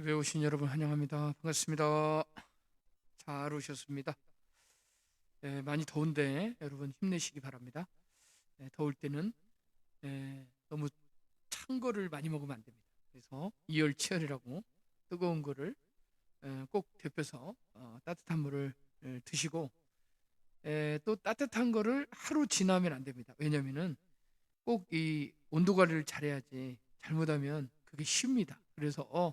예배 오신 여러분 환영합니다. 반갑습니다. 잘 오셨습니다. 많이 더운데 여러분 힘내시기 바랍니다. 더울 때는 너무 찬 거를 많이 먹으면 안 됩니다. 그래서 이열치열이라고 뜨거운 거를 꼭 데펴서 따뜻한 물을 드시고, 또 따뜻한 거를 하루 지나면 안 됩니다. 왜냐면은 꼭 이 온도 관리를 잘해야지, 잘못하면 그게 쉽니다. 그래서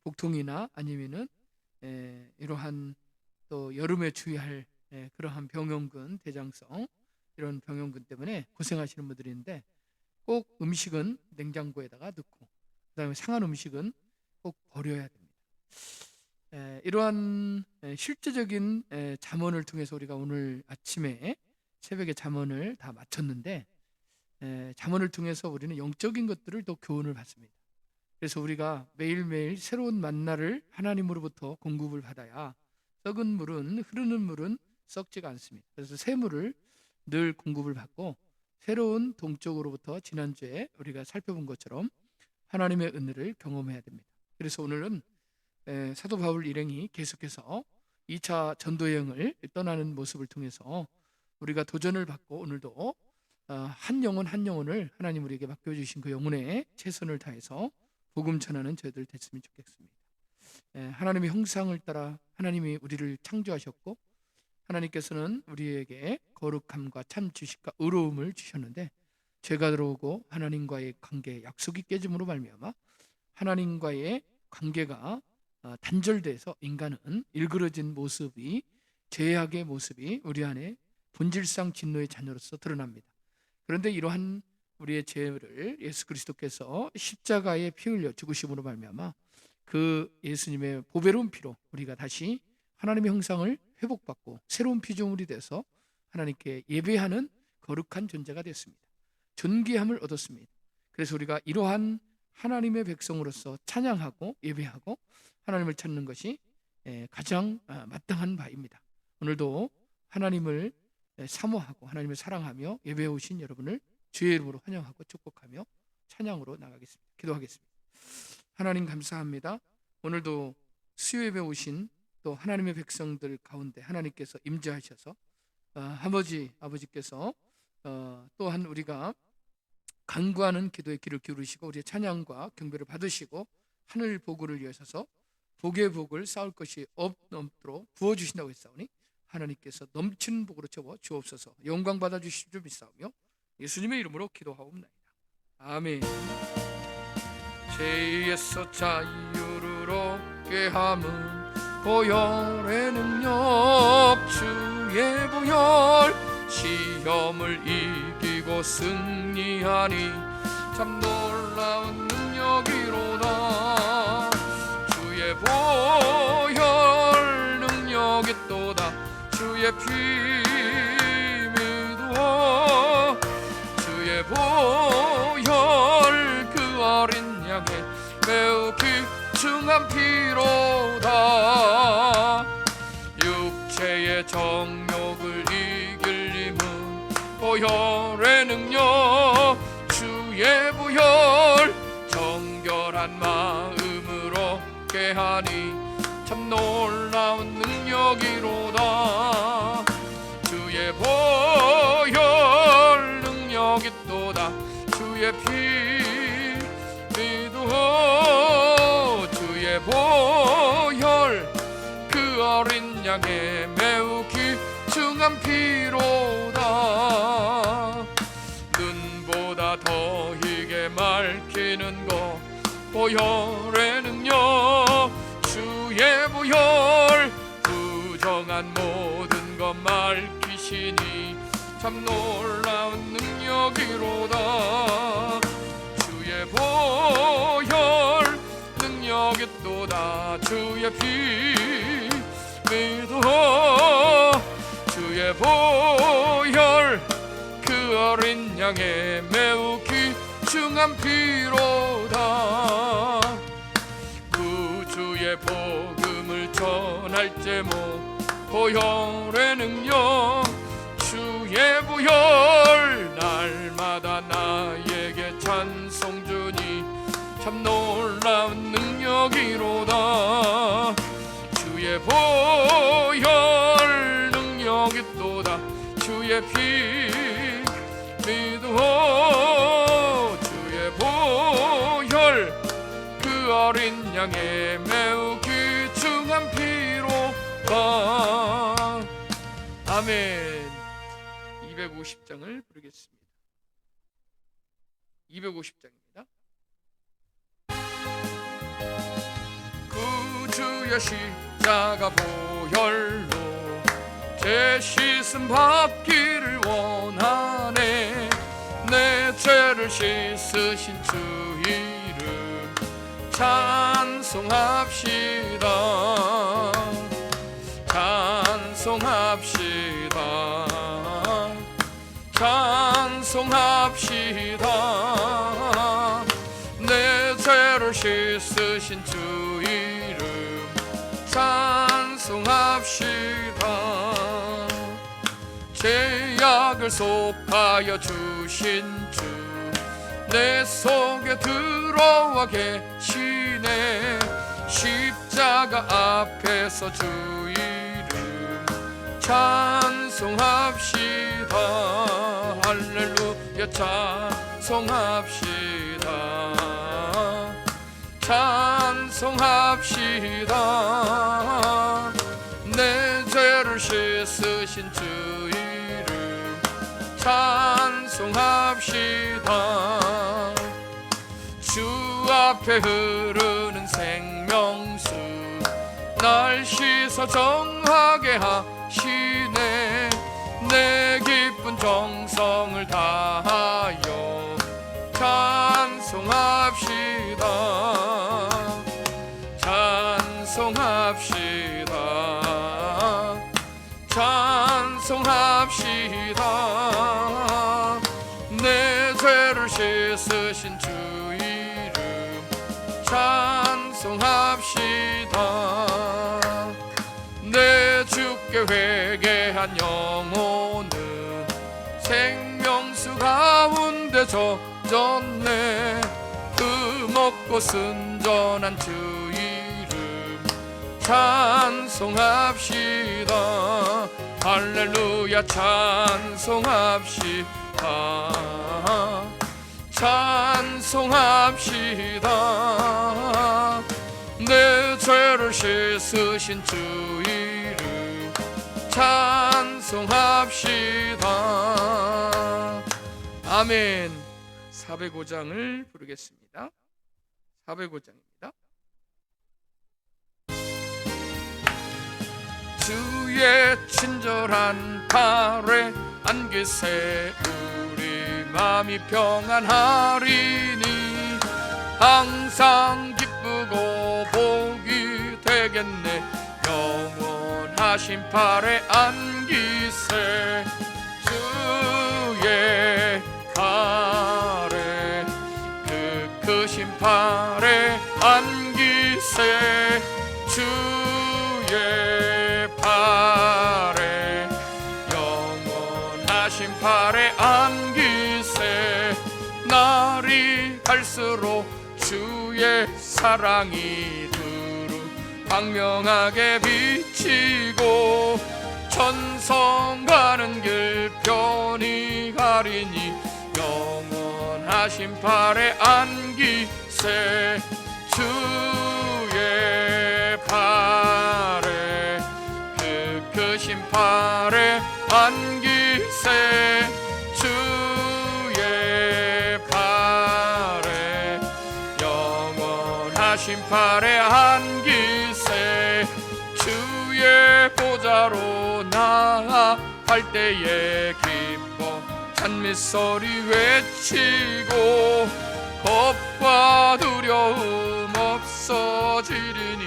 복통이나 아니면은 이러한 또 여름에 주의할 그러한 병원균, 대장성 이런 병원균 때문에 고생하시는 분들이 있는데, 꼭 음식은 냉장고에다가 넣고 그다음에 상한 음식은 꼭 버려야 됩니다. 이러한 실제적인 잠언을 통해서 우리가 오늘 아침에 새벽에 잠언을 다 마쳤는데, 잠언을 통해서 우리는 영적인 것들을 또 교훈을 받습니다. 그래서 우리가 매일매일 새로운 만나를 하나님으로부터 공급을 받아야 썩은 물은, 흐르는 물은 썩지가 않습니다. 그래서 새 물을 늘 공급을 받고, 새로운 동쪽으로부터 지난주에 우리가 살펴본 것처럼 하나님의 은혜를 경험해야 됩니다. 그래서 오늘은 사도 바울 일행이 계속해서 2차 전도여행을 떠나는 모습을 통해서 우리가 도전을 받고, 오늘도 한 영혼 한 영혼을 하나님 우리에게 맡겨주신 그 영혼에 최선을 다해서 복음 전하는 저희들 됐으면 좋겠습니다. 하나님의 형상을 따라 하나님이 우리를 창조하셨고, 하나님께서는 우리에게 거룩함과 참 지식과 의로움을 주셨는데, 죄가 들어오고 하나님과의 관계, 약속이 깨짐으로 말미암아 하나님과의 관계가 단절돼서 인간은 일그러진 모습이, 죄악의 모습이 우리 안에 본질상 진노의 자녀로서 드러납니다. 그런데 이러한 우리의 죄를 예수 그리스도께서 십자가에 피 흘려 죽으심으로 말미암아 그 예수님의 보배로운 피로 우리가 다시 하나님의 형상을 회복받고 새로운 피조물이 돼서 하나님께 예배하는 거룩한 존재가 됐습니다. 존귀함을 얻었습니다. 그래서 우리가 이러한 하나님의 백성으로서 찬양하고 예배하고 하나님을 찾는 것이 가장 마땅한 바입니다. 오늘도 하나님을 사모하고 하나님을 사랑하며 예배해 오신 여러분을 주의 이름으로 환영하고 축복하며 찬양으로 나가겠습니다. 기도하겠습니다. 하나님 감사합니다. 오늘도 수요예배 오신 또 하나님의 백성들 가운데 하나님께서 임재하셔서 아버지께서 또한 우리가 간구하는 기도의 귀를 기울이시고 우리의 찬양과 경배를 받으시고 하늘 보고를 이어서 복의 복을 쌓을 것이 넘도록 부어주신다고 했사오니, 하나님께서 넘치는 복으로 채워 주옵소서. 영광 받아주실 줄 믿사오며 예수님의 이름으로 기도하옵나이다. 아멘. 죄에서 자유를 얻게 함은 보혈의 능력, 주의 보혈. 시험을 이기고 승리하니 참 놀라운 능력이로다. 주의 보혈 능력이 또다. 주의 피 믿어. 주의 보혈 그 어린 양의 매우 귀중한 피로다. 육체의 정욕을 이길 힘은 보혈의 능력. 주의 보혈 정결한 마음으로 깨하니 참 놀라운 능력이로다. 주의 보혈 능력이 또다. 주의 피 믿어. 주의 보혈 그 어린 양의 매우 귀중한 피로다. 눈보다 더 희게 맑히는 것 보혈의 능력. 주의 보혈 부정한 모든 것 맑히시니 참 놀라운 능력이로다. 주의 보혈 능력이 또다. 주의 피 믿어. 주의 보혈 그 어린 양의 매우 귀중한 피로다. 구주의 복음을 전할 제목 보혈의 능력. 주의 보혈 날마다 나에게 찬송 주니 참 놀라운 능력 능력이로다. 주의 보혈 능력 있도다. 주의 피 믿어. 주의 보혈 그 어린 양의 매우 귀중한 피로다. 아멘. 250장을 부르겠습니다. 250장입니다. 구주의 십자가 보혈로 제 씻음 받기를 원하네. 내 죄를 씻으신 주 이름 찬송합시다. 찬송합시다. 찬송합시다. 내 죄를 씻으신 주 이름 찬송합시다. 죄악을 속하여 주신 주 내 속에 들어와 계시네. 십자가 앞에서 주 이름 찬송합시다. 할렐루야 찬송합시다. 찬송합시다. 내 죄를 씻으신 주 이름 찬송합시다. 주 앞에 흐르는 생명수 날 씻어 정하게 하시네. 내 기쁜 정성을 다하여 찬송합시다. 찬송합시다. 찬송합시다. 내 죄를 씻으신 주 이름 찬송합시다. 내 주께 회개한 영혼은 생명수 가운데 젖었네. 흠없고 순전한 주 이름 찬송합시다. 할렐루야 찬송합시다. 찬송합시다. 내 죄를 씻으신 주 이름 찬송합시다. 아멘. 405장을 부르겠습니다. 405장입니다. 주의 친절한 팔에 안기세 우리 마음이 평안하리니. 항상 기쁘고 복이 되겠네. 영원하신 팔에 안기세. 주의 팔에 그 크신 팔에 안기세. 주의 팔에 영원하신 팔에 안기세. 날이 갈수록 주의 사랑이 두루 광명하게 비치고 천성 가는 길 편히 가리니. 영원하신 팔에 안기세. 주의 팔에 그 크신 팔에 안기세. 주의 팔에 영원하신 팔에 안기세. 주의 보좌로 나아갈 때에 기뻐 찬미소리 외치고 겁과 두려움 없어지리니.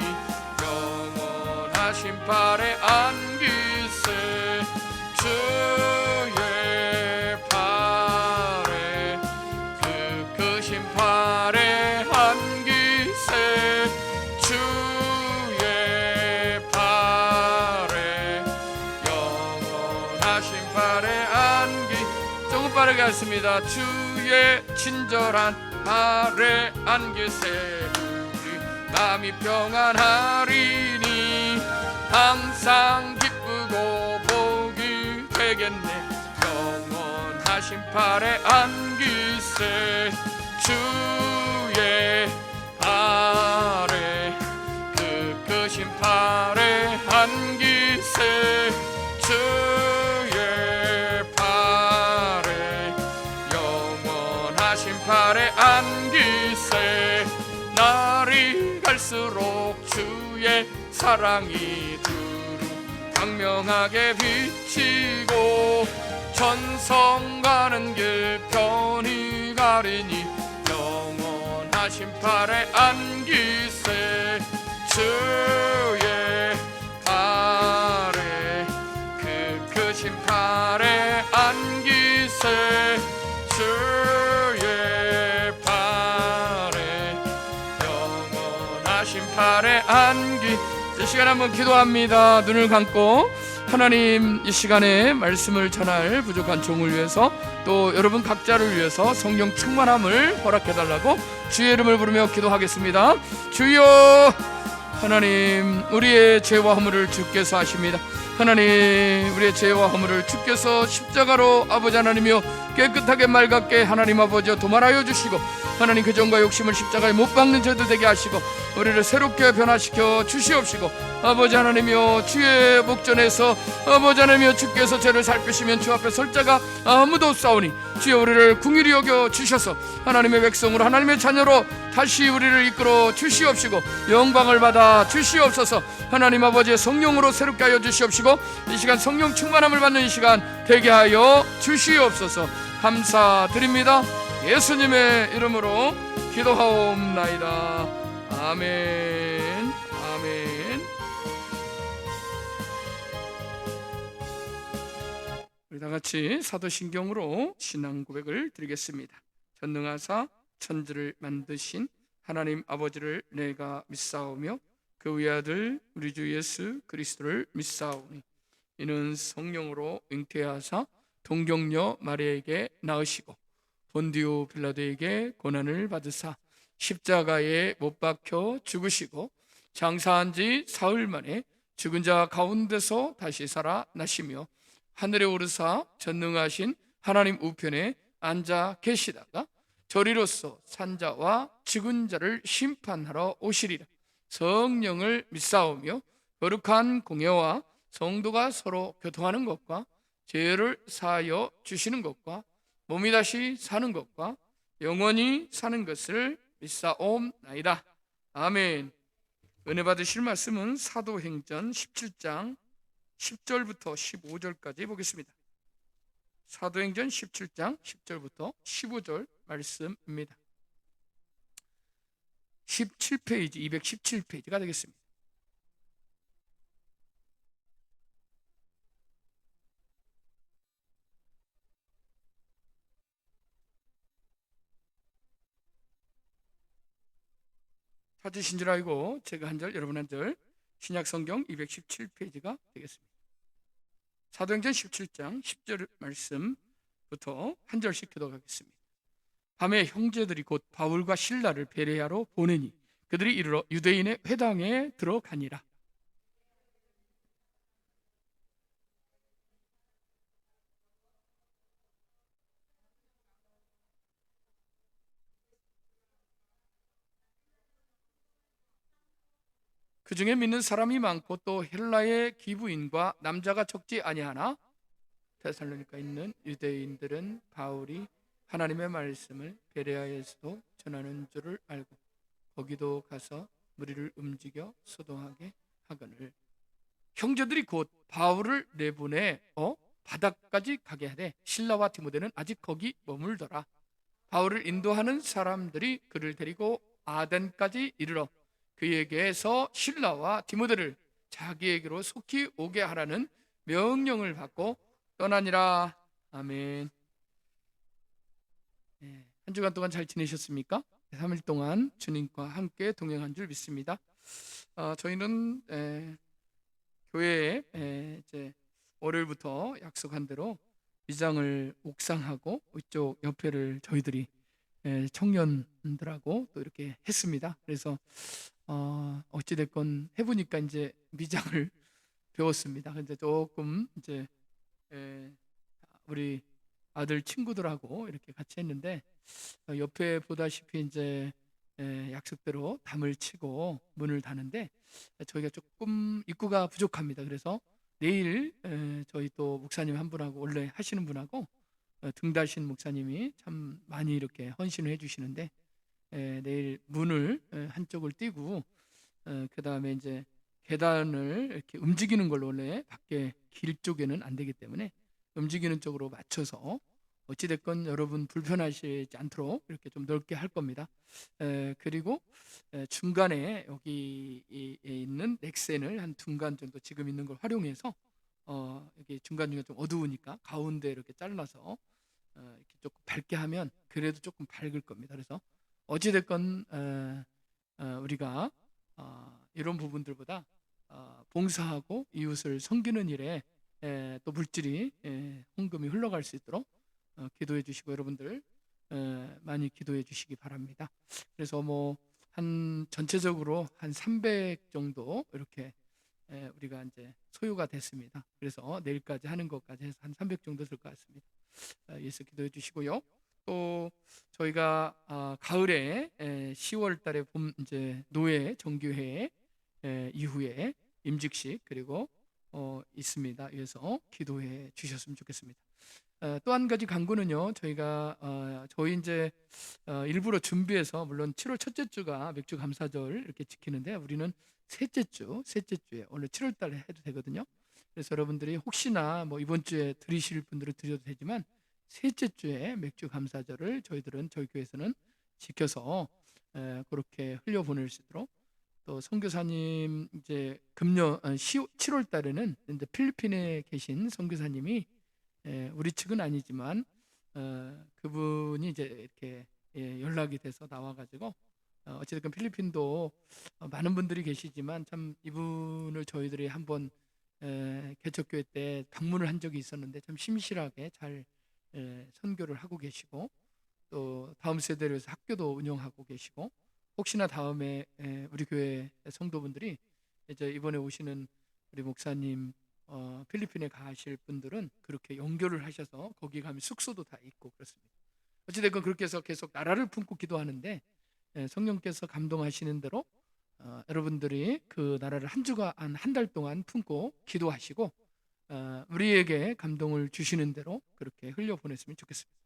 영원하신 팔에 안기세. 주의 팔에 그 크신 팔에 안기세. 주의 팔에 영원하신 팔에 안기. 조금 빠르게 하겠습니다. 주의 친절한 팔에 안기세. 우리 마음이 평안하리니 항상 기쁘고 복이 되겠네. 영원하신 팔에 안기세 주의 팔에 그 팔에 안기세 주의 팔에 영원하신 팔에 안기세. 날이 갈수록 주의 사랑이 두루 광명하게 비치고 천성 가는 길 편히 가리니 영원하신 팔에 안기세 주의 팔에 크신 팔에 안기세 주의 팔에 영원하신 팔에 안기. 이 시간 한번 기도합니다. 눈을 감고 하나님, 이 시간에 말씀을 전할 부족한 종을 위해서 또 여러분 각자를 위해서 성령 충만함을 허락해달라고 주의 이름을 부르며 기도하겠습니다. 주여, 하나님, 우리의 죄와 허물을 주께서 아십니다. 하나님, 우리의 죄와 허물을 주께서 십자가로 아버지 하나님이여 깨끗하게 맑게 하나님 아버지여 도말하여 주시고, 하나님 그 정과 욕심을 십자가에 못 박는 저도 되게 하시고 우리를 새롭게 변화시켜 주시옵시고, 아버지 하나님이여 주의 목전에서 아버지 하나님이여 주께서 죄를 살피시면 주 앞에 설 자가 아무도 없사오니 주여 우리를 긍휼히 여겨 주셔서 하나님의 백성으로 하나님의 자녀로 다시 우리를 이끌어 주시옵시고 영광을 받아 주시옵소서. 하나님 아버지의 성령으로 새롭게 하여 주시옵시고 이 시간 성령 충만함을 받는 이 시간 되게 하여 주시옵소서. 감사드립니다. 예수님의 이름으로 기도하옵나이다. 아멘. 아멘. 우리 다 같이 사도신경으로 신앙 고백을 드리겠습니다. 전능하사 천지를 만드신 하나님 아버지를 내가 믿사오며 그 외아들 우리 주 예수 그리스도를 믿사오니 이는 성령으로 잉태하사 동정녀 마리아에게 낳으시고 본디오 빌라도에게 고난을 받으사 십자가에 못 박혀 죽으시고 장사한 지 사흘 만에 죽은 자 가운데서 다시 살아나시며 하늘에 오르사 전능하신 하나님 우편에 앉아 계시다가 저리로서 산자와 죽은 자를 심판하러 오시리라. 성령을 믿사오며 거룩한 공예와 성도가 서로 교통하는 것과 죄를 사하여 주시는 것과 몸이 다시 사는 것과 영원히 사는 것을 믿사옵나이다. 아멘. 은혜 받으실 말씀은 사도행전 17장 10절부터 15절까지 보겠습니다. 사도행전 17장 10절부터 15절 말씀입니다. 17페이지, 217페이지가 되겠습니다. 찾으신 줄 알고 제가 한 절, 여러분 한 절, 신약성경 217페이지가 되겠습니다. 사도행전 17장 10절 말씀부터 한 절씩 기도하겠습니다. 밤에 형제들이 곧 바울과 실라를 베레아로 보내니 그들이 이르러 유대인의 회당에 들어가니라. 그 중에 믿는 사람이 많고 또 헬라의 기부인과 남자가 적지 아니하나 데살로니가에 있는 유대인들은 바울이 하나님의 말씀을 베레아에서도 전하는 줄을 알고 거기도 가서 무리를 움직여 소동하게 하거늘 형제들이 곧 바울을 내보내 바다까지 가게 하되 실라와 디모데는 아직 거기 머물더라. 바울을 인도하는 사람들이 그를 데리고 아덴까지 이르러 그에게서 실라와 디모데를 자기에게로 속히 오게 하라는 명령을 받고 떠나니라. 아멘. 한 주간 동안 잘 지내셨습니까? 3일 동안 주님과 함께 동행한 줄 믿습니다. 저희는 교회에 이제 월요일부터 약속한 대로 위장을 옥상하고 이쪽 옆에를 저희들이 청년들하고 또 이렇게 했습니다. 그래서 어찌 됐건 해보니까 이제 미장을 배웠습니다. 근데 조금 이제 에, 우리 아들 친구들하고 이렇게 같이 했는데 옆에 보다시피 이제 약속대로 담을 치고 문을 닫는데 저희가 조금 입구가 부족합니다. 그래서 내일 저희 또 목사님 한 분하고 원래 하시는 분하고 등다신 목사님이 참 많이 이렇게 헌신을 해주시는데 내일 문을 한쪽을 띄고 그 다음에 이제 계단을 이렇게 움직이는 걸로 원래 밖에 길 쪽에는 안 되기 때문에 움직이는 쪽으로 맞춰서 어찌됐건 여러분 불편하시지 않도록 이렇게 좀 넓게 할 겁니다. 그리고 중간에 여기 있는 넥센을 한 중간 정도 지금 있는 걸 활용해서 여기 중간 중에 좀 어두우니까 가운데 이렇게 잘라서 이렇게 조금 밝게 하면 그래도 조금 밝을 겁니다. 그래서 어찌됐건 우리가 이런 부분들보다 봉사하고 이웃을 섬기는 일에 또 물질이 헌금이 흘러갈 수 있도록 기도해 주시고 여러분들 많이 기도해 주시기 바랍니다. 그래서 뭐 한 전체적으로 한 300 정도 이렇게 우리가 이제 소요가 됐습니다. 그래서 내일까지 하는 것까지 해서 한 300 정도 될 것 같습니다. 예수 기도해 주시고요. 또 저희가 가을에 10월 달에 봄 이제 노예 정규회 이후에 임직식 그리고 있습니다. 그래서 기도해 주셨으면 좋겠습니다. 또 한 가지 간구는요. 저희가 저희 이제 일부러 준비해서 물론 7월 첫째 주가 맥주 감사절 이렇게 지키는데 우리는 셋째 주에 원래 7월 달에 해도 되거든요. 그래서 여러분들이 혹시나 뭐 이번 주에 드리실 분들은 드려도 되지만 셋째 주에 맥주 감사절을 저희들은 저희 교회에서는 지켜서 그렇게 흘려 보낼 수 있도록 또 선교사님 이제 7월 달에는 이제 필리핀에 계신 선교사님이 우리 측은 아니지만 그분이 이제 이렇게 연락이 돼서 나와가지고 어쨌든 필리핀도 많은 분들이 계시지만 참 이분을 저희들이 한번 개척교회 때 방문을 한 적이 있었는데 참 심실하게 잘 선교를 하고 계시고 또 다음 세대를 위해서 학교도 운영하고 계시고 혹시나 다음에 우리 교회 성도분들이 이제 이번에 오시는 우리 목사님 필리핀에 가실 분들은 그렇게 연결을 하셔서 거기 가면 숙소도 다 있고 그렇습니다. 어찌됐건 그렇게 해서 계속 나라를 품고 기도하는데 성령께서 감동하시는 대로 여러분들이 그 나라를 한 주간 한 달 동안 품고 기도하시고 우리에게 감동을 주시는 대로 그렇게 흘려보냈으면 좋겠습니다.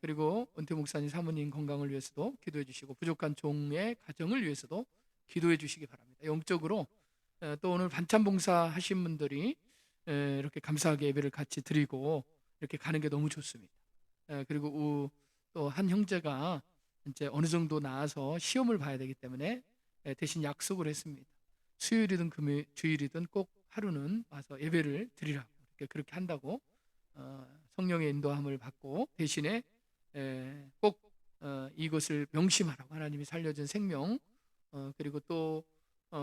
그리고 은퇴 목사님 사모님 건강을 위해서도 기도해 주시고 부족한 종의 가정을 위해서도 기도해 주시기 바랍니다. 영적으로 또 오늘 반찬 봉사 하신 분들이 이렇게 감사하게 예배를 같이 드리고 이렇게 가는 게 너무 좋습니다. 그리고 또 한 형제가 이제 어느 정도 나아서 시험을 봐야 되기 때문에 대신 약속을 했습니다. 수요일이든 금요일, 주일이든 꼭 하루는 와서 예배를 드리라고 그렇게 한다고 성령의 인도함을 받고 대신에 꼭 이것을 명심하라고 하나님이 살려준 생명 그리고 또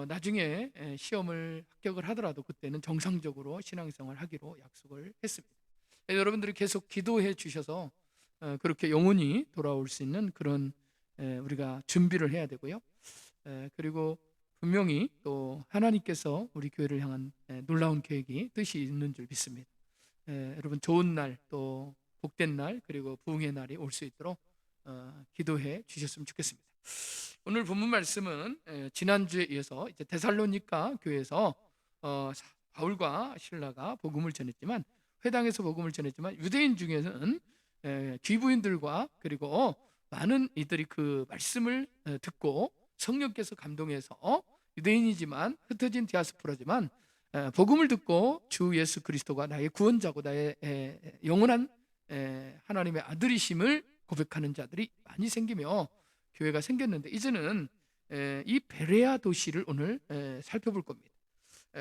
나중에 시험을 합격을 하더라도 그때는 정상적으로 신앙생활 하기로 약속을 했습니다. 여러분들이 계속 기도해 주셔서 그렇게 영혼이 돌아올 수 있는 그런 우리가 준비를 해야 되고요. 그리고 분명히 또 하나님께서 우리 교회를 향한 놀라운 계획이 뜻이 있는 줄 믿습니다. 여러분 좋은 날 또 복된 날 그리고 부흥의 날이 올 수 있도록 기도해 주셨으면 좋겠습니다. 오늘 본문 말씀은 지난주에 이어서 이제 데살로니가 교회에서 바울과 실라가 복음을 전했지만 회당에서 복음을 전했지만 유대인 중에는 귀부인들과 그리고 많은 이들이 그 말씀을 듣고 성령께서 감동해서 유대인이지만 흩어진 디아스포라지만 복음을 듣고 주 예수 그리스도가 나의 구원자고 나의 영원한 하나님의 아들이심을 고백하는 자들이 많이 생기며 교회가 생겼는데 이제는 이 베레아 도시를 오늘 살펴볼 겁니다.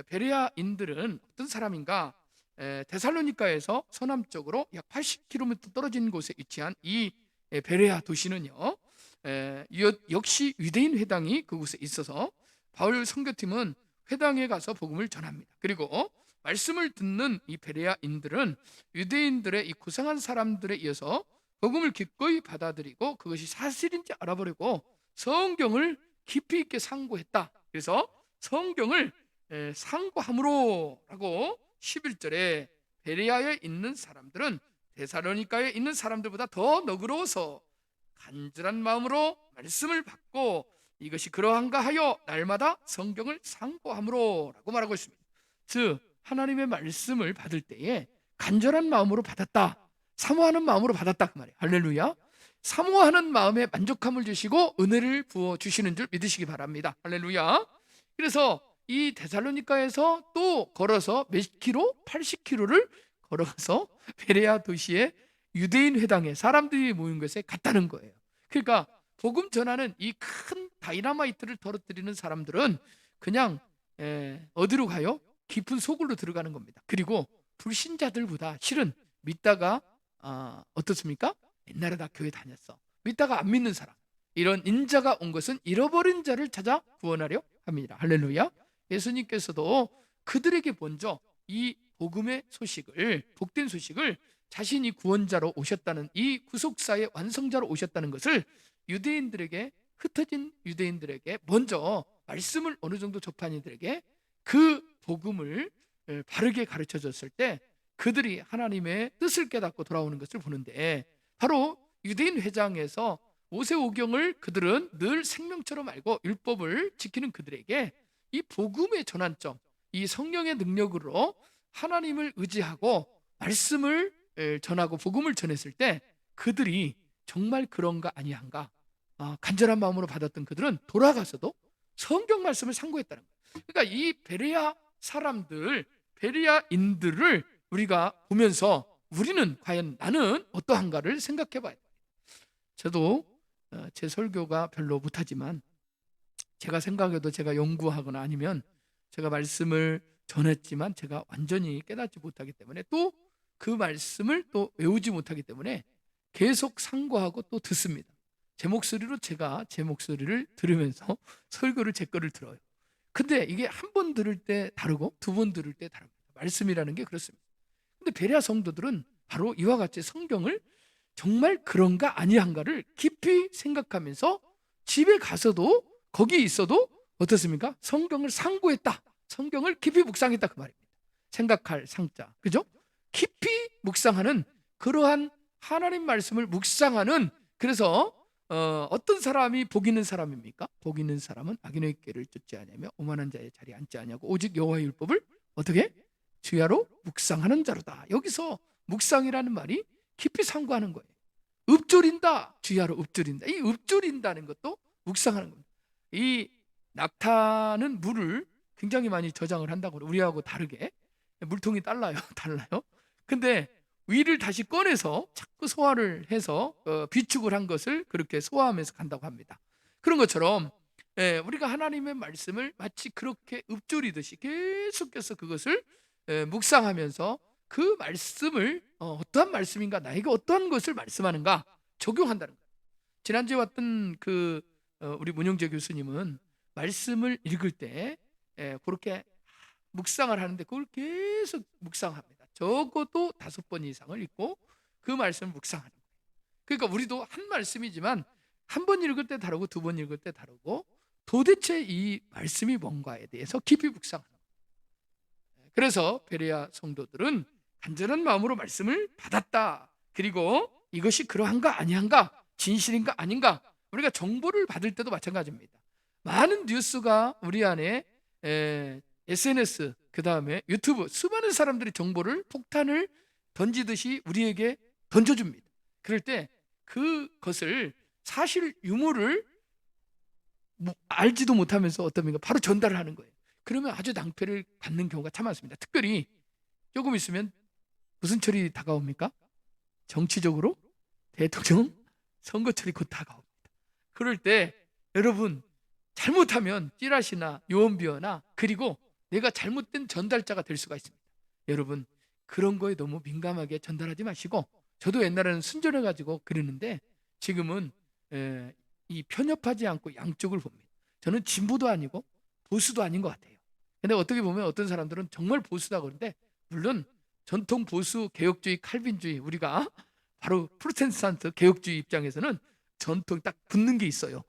베레아인들은 어떤 사람인가? 데살로니가에서 서남쪽으로 약 80km 떨어진 곳에 위치한 이 베레아 도시는요 역시 유대인 회당이 그곳에 있어서 바울 선교팀은 회당에 가서 복음을 전합니다. 그리고 말씀을 듣는 이 베레아인들은 유대인들의 이 고상한 사람들에 이어서 복음을 기꺼이 받아들이고 그것이 사실인지 알아보려고 성경을 깊이 있게 상고했다. 그래서 성경을 상고함으로라고 11절에 베레아에 있는 사람들은 데살로니가에 있는 사람들보다 더 너그러워서 간절한 마음으로 말씀을 받고 이것이 그러한가 하여 날마다 성경을 상고함으로라고 말하고 있습니다. 즉 하나님의 말씀을 받을 때에 간절한 마음으로 받았다, 사모하는 마음으로 받았다 그 말이에요. 할렐루야. 사모하는 마음에 만족함을 주시고 은혜를 부어 주시는 줄 믿으시기 바랍니다. 할렐루야. 그래서 이 데살로니가에서 또 걸어서 몇 킬로? 80킬로를 걸어가서 베레아 도시의 유대인 회당에 사람들이 모인 곳에 갔다는 거예요. 그러니까 복음 전하는 이 큰 다이나마이트를 떨어뜨리는 사람들은 그냥 어디로 가요? 깊은 소굴로 들어가는 겁니다. 그리고 불신자들보다 실은 믿다가 어떻습니까? 옛날에 나 교회 다녔어, 믿다가 안 믿는 사람, 이런 인자가 온 것은 잃어버린 자를 찾아 구원하려 합니다. 할렐루야. 예수님께서도 그들에게 먼저 이 복음의 소식을, 복된 소식을, 자신이 구원자로 오셨다는, 이 구속사의 완성자로 오셨다는 것을 유대인들에게, 흩어진 유대인들에게 먼저 말씀을 어느 정도 접한 이들에게 그 복음을 바르게 가르쳐 줬을 때 그들이 하나님의 뜻을 깨닫고 돌아오는 것을 보는데, 바로 유대인 회장에서 모세오경을 그들은 늘 생명처럼 알고 율법을 지키는 그들에게 이 복음의 전환점, 이 성령의 능력으로 하나님을 의지하고 말씀을 전하고 복음을 전했을 때 그들이 정말 그런가 아니한가 간절한 마음으로 받았던 그들은 돌아가서도 성경 말씀을 상고했다는 거예요. 그러니까 이 베레아 사람들, 베레아인들을 우리가 보면서 우리는 과연 나는 어떠한가를 생각해 봐야 돼요. 저도 제 설교가 별로 못하지만 제가 생각해도 제가 연구하거나 아니면 제가 말씀을 전했지만 제가 완전히 깨닫지 못하기 때문에 또 그 말씀을 또 외우지 못하기 때문에 계속 상고하고 또 듣습니다. 제 목소리로 제가 제 목소리를 들으면서 설교를 제 거를 들어요. 근데 이게 한 번 들을 때 다르고 두 번 들을 때 다릅니다. 말씀이라는 게 그렇습니다. 근데 베레아 성도들은 바로 이와 같이 성경을 정말 그런가 아니한가를 깊이 생각하면서 집에 가서도 거기 있어도 어떻습니까? 성경을 상고했다, 성경을 깊이 묵상했다 그 말입니다. 생각할 상자, 그죠? 깊이 묵상하는 그러한 하나님 말씀을 묵상하는, 그래서 어떤 사람이 복 있는 사람입니까? 복 있는 사람은 악인의 꾀를 쫓지 아니하며 오만한 자의 자리에 앉지 아니하고 오직 여호와의 율법을 어떻게? 주야로 묵상하는 자로다. 여기서 묵상이라는 말이 깊이 상고하는 거예요. 읊조린다, 주야로 읊조린다. 이 읊조린다는 것도 묵상하는 겁니다. 이 낙타는 물을 굉장히 많이 저장을 한다고, 우리하고 다르게 물통이 달라요. 근데 위를 다시 꺼내서 자꾸 소화를 해서 비축을 한 것을 그렇게 소화하면서 간다고 합니다. 그런 것처럼 우리가 하나님의 말씀을 마치 그렇게 읊조리듯이 계속해서 그것을 묵상하면서 그 말씀을 어떠한 말씀인가, 나에게 어떠한 것을 말씀하는가 적용한다는 거예요. 지난주에 왔던 우리 문영재 교수님은 말씀을 읽을 때 그렇게 묵상을 하는데 그걸 계속 묵상합니다. 적어도 5번 이상을 읽고 그 말씀을 묵상하는 거예요. 그러니까 우리도 한 말씀이지만 한 번 읽을 때 다르고 두 번 읽을 때 다르고 도대체 이 말씀이 뭔가에 대해서 깊이 묵상하는 거예요. 그래서 베레아 성도들은 간절한 마음으로 말씀을 받았다. 그리고 이것이 그러한가 아니한가, 진실인가 아닌가, 우리가 정보를 받을 때도 마찬가지입니다. 많은 뉴스가 우리 안에 SNS, 그 다음에 유튜브, 수많은 사람들이 정보를, 폭탄을 던지듯이 우리에게 던져줍니다. 그럴 때 그것을 사실 유무를 알지도 못하면서 어떻습니까? 바로 전달을 하는 거예요. 그러면 아주 낭패를 받는 경우가 참 많습니다. 특별히 조금 있으면 무슨 철이 다가옵니까? 정치적으로 대통령 선거철이 곧 다가옵니다. 그럴 때 여러분 잘못하면 찌라시나 요원비어나 그리고 내가 잘못된 전달자가 될 수가 있습니다. 여러분 그런 거에 너무 민감하게 전달하지 마시고, 저도 옛날에는 순전해가지고 그러는데 지금은 이 편협하지 않고 양쪽을 봅니다. 저는 진보도 아니고 보수도 아닌 것 같아요. 근데 어떻게 보면 어떤 사람들은 정말 보수다 그러는데, 물론 전통 보수 개혁주의 칼빈주의, 우리가 바로 프로테스탄트 개혁주의 입장에서는 전통 딱 붙는 게 있어요.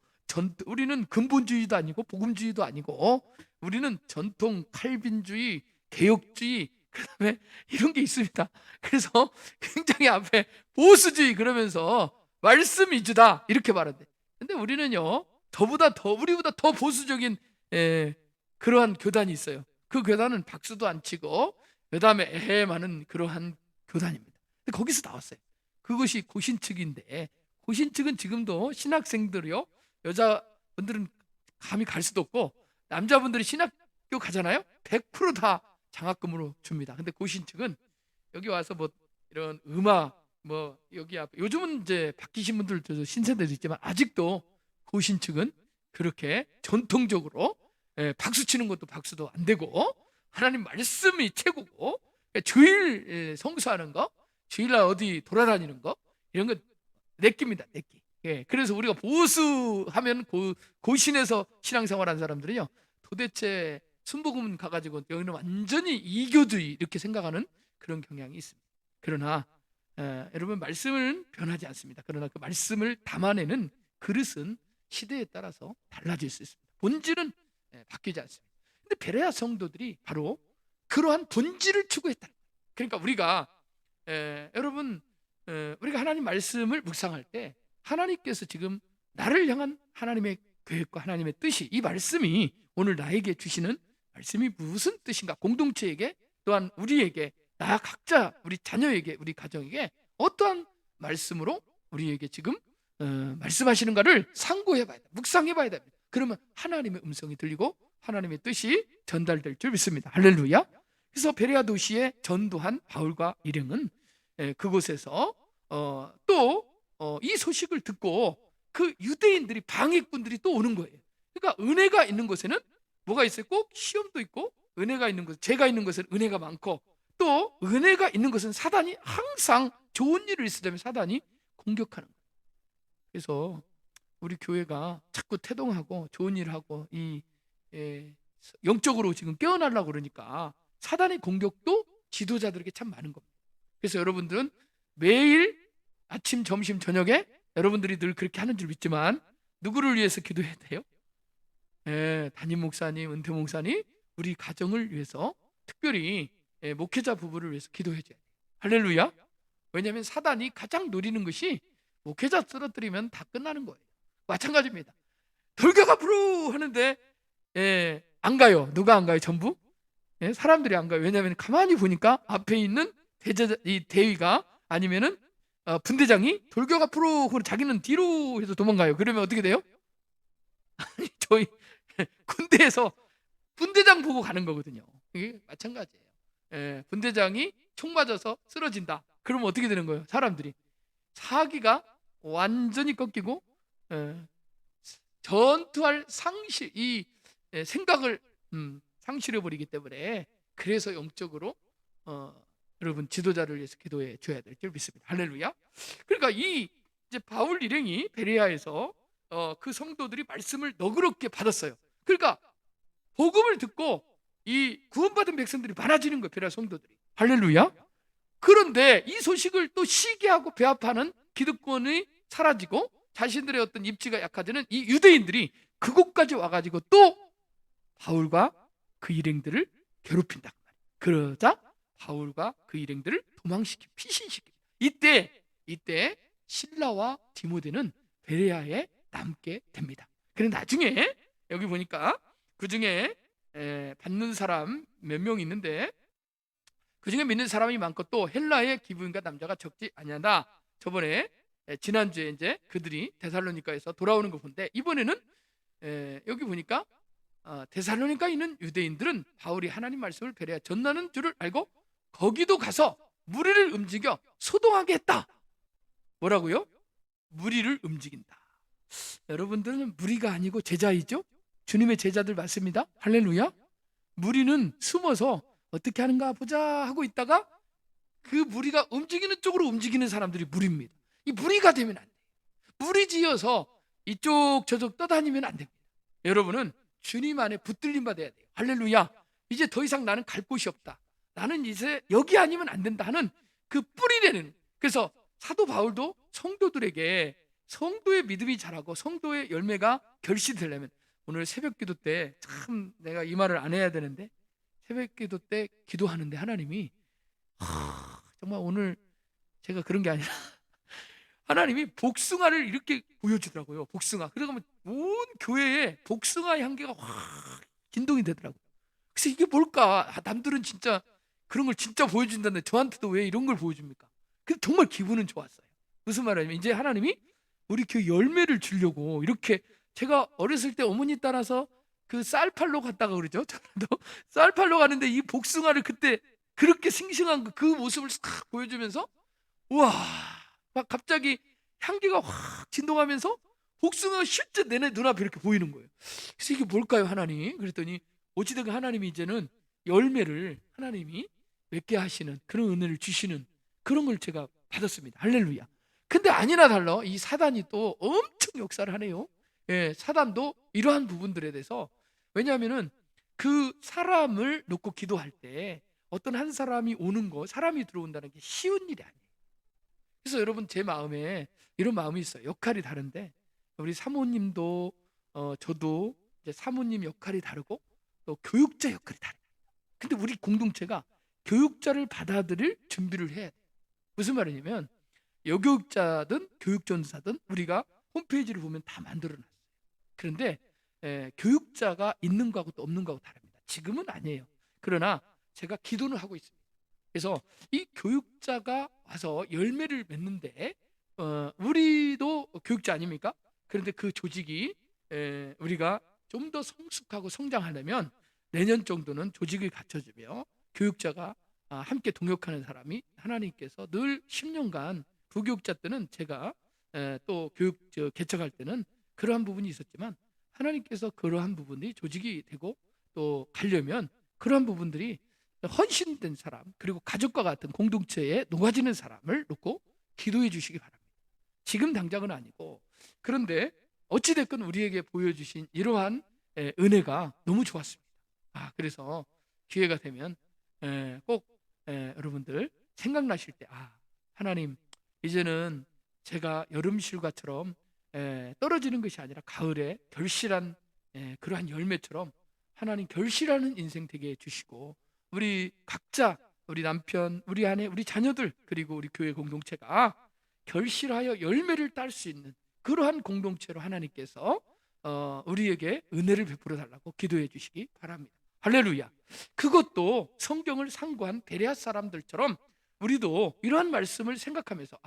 우리는 근본주의도 아니고 복음주의도 아니고 우리는 전통 칼빈주의, 개혁주의, 그다음에 이런 게 있습니다. 그래서 굉장히 앞에 보수주의 그러면서 말씀 위주다 이렇게 말한대. 근데 우리는요 우리보다 더 보수적인 그러한 교단이 있어요. 그 교단은 박수도 안 치고 그다음에 에헴하는 그러한 교단입니다. 근데 거기서 나왔어요. 그것이 고신측인데, 고신측은 지금도 신학생들이요, 여자분들은 감히 갈 수도 없고 남자분들이 신학교 가잖아요. 100%다 장학금으로 줍니다. 근데 고신측은 여기 와서 뭐 이런 음악 뭐 여기 앞에 요즘은 이제 바뀌신 분들도 신세대도 있지만 아직도 고신측은 그렇게 전통적으로 박수 치는 것도 박수도 안 되고 하나님 말씀이 최고고, 주일 성수하는 거, 주일날 어디 돌아다니는 거 이런 거 내끼입니다. 내끼. 그래서 우리가 보수하면 고신에서 신앙생활하는 사람들은요 도대체 순복음 가가지고 여기는 완전히 이교주의 이렇게 생각하는 그런 경향이 있습니다. 그러나 여러분, 말씀은 변하지 않습니다. 그러나 그 말씀을 담아내는 그릇은 시대에 따라서 달라질 수 있습니다. 본질은 바뀌지 않습니다. 근데 베레아 성도들이 바로 그러한 본질을 추구했다. 그러니까 우리가 여러분 우리가 하나님 말씀을 묵상할 때 하나님께서 지금 나를 향한 하나님의 계획과 하나님의 뜻이, 이 말씀이 오늘 나에게 주시는 말씀이 무슨 뜻인가, 공동체에게 또한 우리에게, 나 각자 우리 자녀에게, 우리 가정에게 어떠한 말씀으로 우리에게 지금 말씀하시는가를 상고해봐야 돼, 묵상해봐야 됩니다. 그러면 하나님의 음성이 들리고 하나님의 뜻이 전달될 줄 믿습니다. 할렐루야. 그래서 베레아 도시에 전도한 바울과 일행은 그곳에서 또 이 소식을 듣고 그 유대인들이, 방해꾼들이 또 오는 거예요. 그러니까 은혜가 있는 곳에는 뭐가 있어요? 꼭 시험도 있고, 은혜가 있는 곳, 죄가 있는 곳은 은혜가 많고, 또 은혜가 있는 것은 사단이 항상 좋은 일을 있으려면 사단이 공격하는 거예요. 그래서 우리 교회가 자꾸 태동하고 좋은 일을 하고 이 영적으로 지금 깨어나려고 그러니까 사단의 공격도 지도자들에게 참 많은 겁니다. 그래서 여러분들은 매일 아침, 점심, 저녁에 여러분들이 늘 그렇게 하는 줄 믿지만 누구를 위해서 기도해야 돼요? 담임 목사님, 은퇴 목사님, 우리 가정을 위해서, 특별히 목회자 부부를 위해서 기도해줘야 돼요. 할렐루야. 왜냐하면 사단이 가장 노리는 것이 목회자 쓰러뜨리면 다 끝나는 거예요. 마찬가지입니다. 돌격 앞으로 하는데 안 가요. 누가 안 가요? 전부? 사람들이 안 가요. 왜냐하면 가만히 보니까 앞에 있는 이 대위가 아니면은 분대장이 돌격 앞으로, 그리고 자기는 뒤로 해서 도망가요. 그러면 어떻게 돼요? 저희 군대에서 분대장 보고 가는 거거든요. 이게 마찬가지예요. 분대장이 총 맞아서 쓰러진다. 그러면 어떻게 되는 거예요? 사람들이 사기가 완전히 꺾이고 전투할 이 생각을 상실해 버리기 때문에, 그래서 영적으로 여러분 지도자를 위해서 기도해 줘야 될 줄 믿습니다. 할렐루야. 그러니까 이제 바울 일행이 베레아에서 그 성도들이 말씀을 너그럽게 받았어요. 그러니까 복음을 듣고 이 구원받은 백성들이 많아지는 거예요. 베레아 성도들이. 할렐루야. 그런데 이 소식을 또 시기하고 배합하는 기득권이 사라지고 자신들의 어떤 입지가 약해지는 이 유대인들이 그곳까지 와가지고 또 바울과 그 일행들을 괴롭힌다. 그러자 바울과 그 일행들을 피신시킵니다. 이때 실라와 디모데는 베레아에 남게 됩니다. 그런데 나중에 여기 보니까 그 중에 받는 사람 몇 명 있는데, 그 중에 믿는 사람이 많고 또 헬라의 기부인과 남자가 적지 아니하다. 저번에 지난주에 이제 그들이 데살로니가에서 돌아오는 거 본데, 이번에는 여기 보니까 데살로니가에 있는 유대인들은 바울이 하나님 말씀을 베레아 전하는 줄을 알고 거기도 가서 무리를 움직여 소동하게 했다. 뭐라고요? 무리를 움직인다. 여러분들은 무리가 아니고 제자이죠? 주님의 제자들 맞습니다. 할렐루야. 무리는 숨어서 어떻게 하는가 보자 하고 있다가 그 무리가 움직이는 쪽으로 움직이는 사람들이 무리입니다. 이 무리가 되면 안 돼요. 무리지어서 이쪽 저쪽 떠다니면 안 됩니다. 여러분은 주님 안에 붙들림 받아야 돼요. 할렐루야. 이제 더 이상 나는 갈 곳이 없다. 나는 이제 여기 아니면 안 된다 하는 그 뿌리되는. 그래서 사도 바울도 성도들에게 성도의 믿음이 자라고 성도의 열매가 결실되려면, 오늘 새벽기도 때 참 내가 이 말을 안 해야 되는데, 새벽기도 때 기도하는데 하나님이 정말 오늘 제가 그런 게 아니라 하나님이 복숭아를 이렇게 보여주더라고요. 복숭아. 그러면 온 교회에 복숭아의 향기가 확 진동이 되더라고요. 그래서 이게 뭘까? 남들은 진짜 그런 걸 진짜 보여준다는데 저한테도 왜 이런 걸 보여줍니까? 근데 정말 기분은 좋았어요. 무슨 말이냐면 이제 하나님이 우리 교회 열매를 주려고 이렇게, 제가 어렸을 때 어머니 따라서 그 쌀팔로 갔다가 그러죠. 저도 쌀팔로 가는데 이 복숭아를 그때 그렇게 싱싱한 그 모습을 싹 보여주면서, 우와, 막 갑자기 향기가 확 진동하면서 복숭아가 실제 내내 눈앞에 이렇게 보이는 거예요. 그래서 이게 뭘까요, 하나님? 그랬더니 어찌되건 하나님이 이제는 열매를 하나님이 맺게 하시는 그런 은혜를 주시는 그런 걸 제가 받았습니다. 할렐루야. 근데 아니나 달라 이 사단이 또 엄청 역사를 하네요. 예, 사단도 이러한 부분들에 대해서, 왜냐하면은 그 사람을 놓고 기도할 때 어떤 한 사람이 오는 거, 사람이 들어온다는 게 쉬운 일이 아니에요. 그래서 여러분, 제 마음에 이런 마음이 있어요. 역할이 다른데 우리 사모님도 저도 이제 사모님 역할이 다르고 또 교육자 역할이 다르다. 근데 우리 공동체가 교육자를 받아들일 준비를 해야 돼요. 무슨 말이냐면 여교육자든 교육전사든 우리가 홈페이지를 보면 다 만들어놨어요. 그런데 교육자가 있는 거하고 또 없는 거하고 다릅니다. 지금은 아니에요. 그러나 제가 기도는 하고 있습니다. 그래서 이 교육자가 와서 열매를 맺는데 우리도 교육자 아닙니까? 그런데 그 조직이 우리가 좀 더 성숙하고 성장하려면 내년 정도는 조직을 갖춰주며 교육자가 함께 동역하는 사람이, 하나님께서 늘 10년간 부교육자 때는 제가 또 교육 개척할 때는 그러한 부분이 있었지만, 하나님께서 그러한 부분이 조직이 되고 또 가려면 그러한 부분들이 헌신된 사람, 그리고 가족과 같은 공동체에 녹아지는 사람을 놓고 기도해 주시기 바랍니다. 지금 당장은 아니고. 그런데 어찌됐건 우리에게 보여주신 이러한 은혜가 너무 좋았습니다. 그래서 기회가 되면 꼭 여러분들 생각나실 때, 하나님, 이제는 제가 여름 실과처럼 떨어지는 것이 아니라 가을에 결실한 그러한 열매처럼 하나님 결실하는 인생 되게 해주시고, 우리 각자, 우리 남편, 우리 아내, 우리 자녀들, 그리고 우리 교회 공동체가 결실하여 열매를 딸 수 있는 그러한 공동체로 하나님께서 우리에게 은혜를 베풀어 달라고 기도해 주시기 바랍니다. 할렐루야. 그것도 성경을 상고한 베레아 사람들처럼 우리도 이러한 말씀을 생각하면서,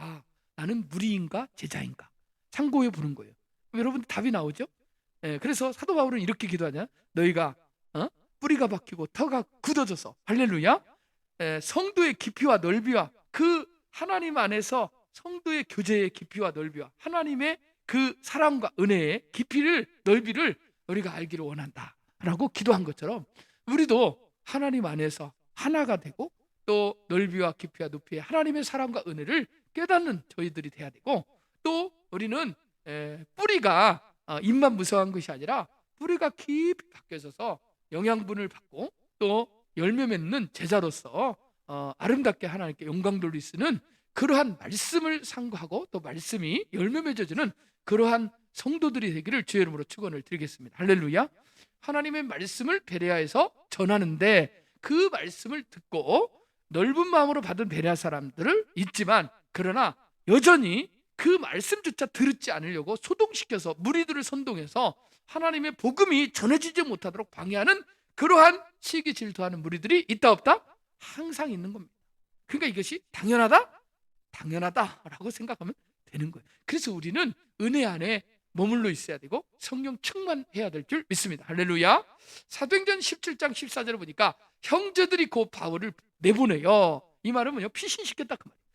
나는 무리인가 제자인가 상고해 보는 거예요. 여러분, 답이 나오죠? 그래서 사도 바울은 이렇게 기도하냐? 너희가 뿌리가 박히고 터가 굳어져서, 할렐루야, 성도의 깊이와 넓이와 그 하나님 안에서 성도의 교제의 깊이와 넓이와 하나님의 그 사랑과 은혜의 깊이를, 넓이를 우리가 알기를 원한다 라고 기도한 것처럼, 우리도 하나님 안에서 하나가 되고 또 넓이와 깊이와 높이의 하나님의 사랑과 은혜를 깨닫는 저희들이 돼야 되고, 또 우리는 뿌리가 잎만 무성한 것이 아니라 뿌리가 깊이 박혀져서 영양분을 받고 또 열매 맺는 제자로서 아름답게 하나님께 영광 돌릴 수 있는 그러한 말씀을 상고하고 또 말씀이 열매 맺어주는 그러한 성도들이 되기를 주의 이름으로 축원을 드리겠습니다. 할렐루야. 하나님의 말씀을 베레아에서 전하는데 그 말씀을 듣고 넓은 마음으로 받은 베레아 사람들을 있지만, 그러나 여전히 그 말씀조차 들었지 않으려고 소동시켜서 무리들을 선동해서 하나님의 복음이 전해지지 못하도록 방해하는 그러한 시기 질투하는 무리들이 있다 없다? 항상 있는 겁니다. 그러니까 이것이 당연하다? 당연하다라고 생각하면 되는 거예요. 그래서 우리는 은혜 안에 머물러 있어야 되고 성령 충만해야 될 줄 믿습니다. 할렐루야. 사도행전 17장 14절을 보니까 형제들이 곧 바울을 내보내요. 이 말은 뭐냐? 피신시켰다 그 말이에요.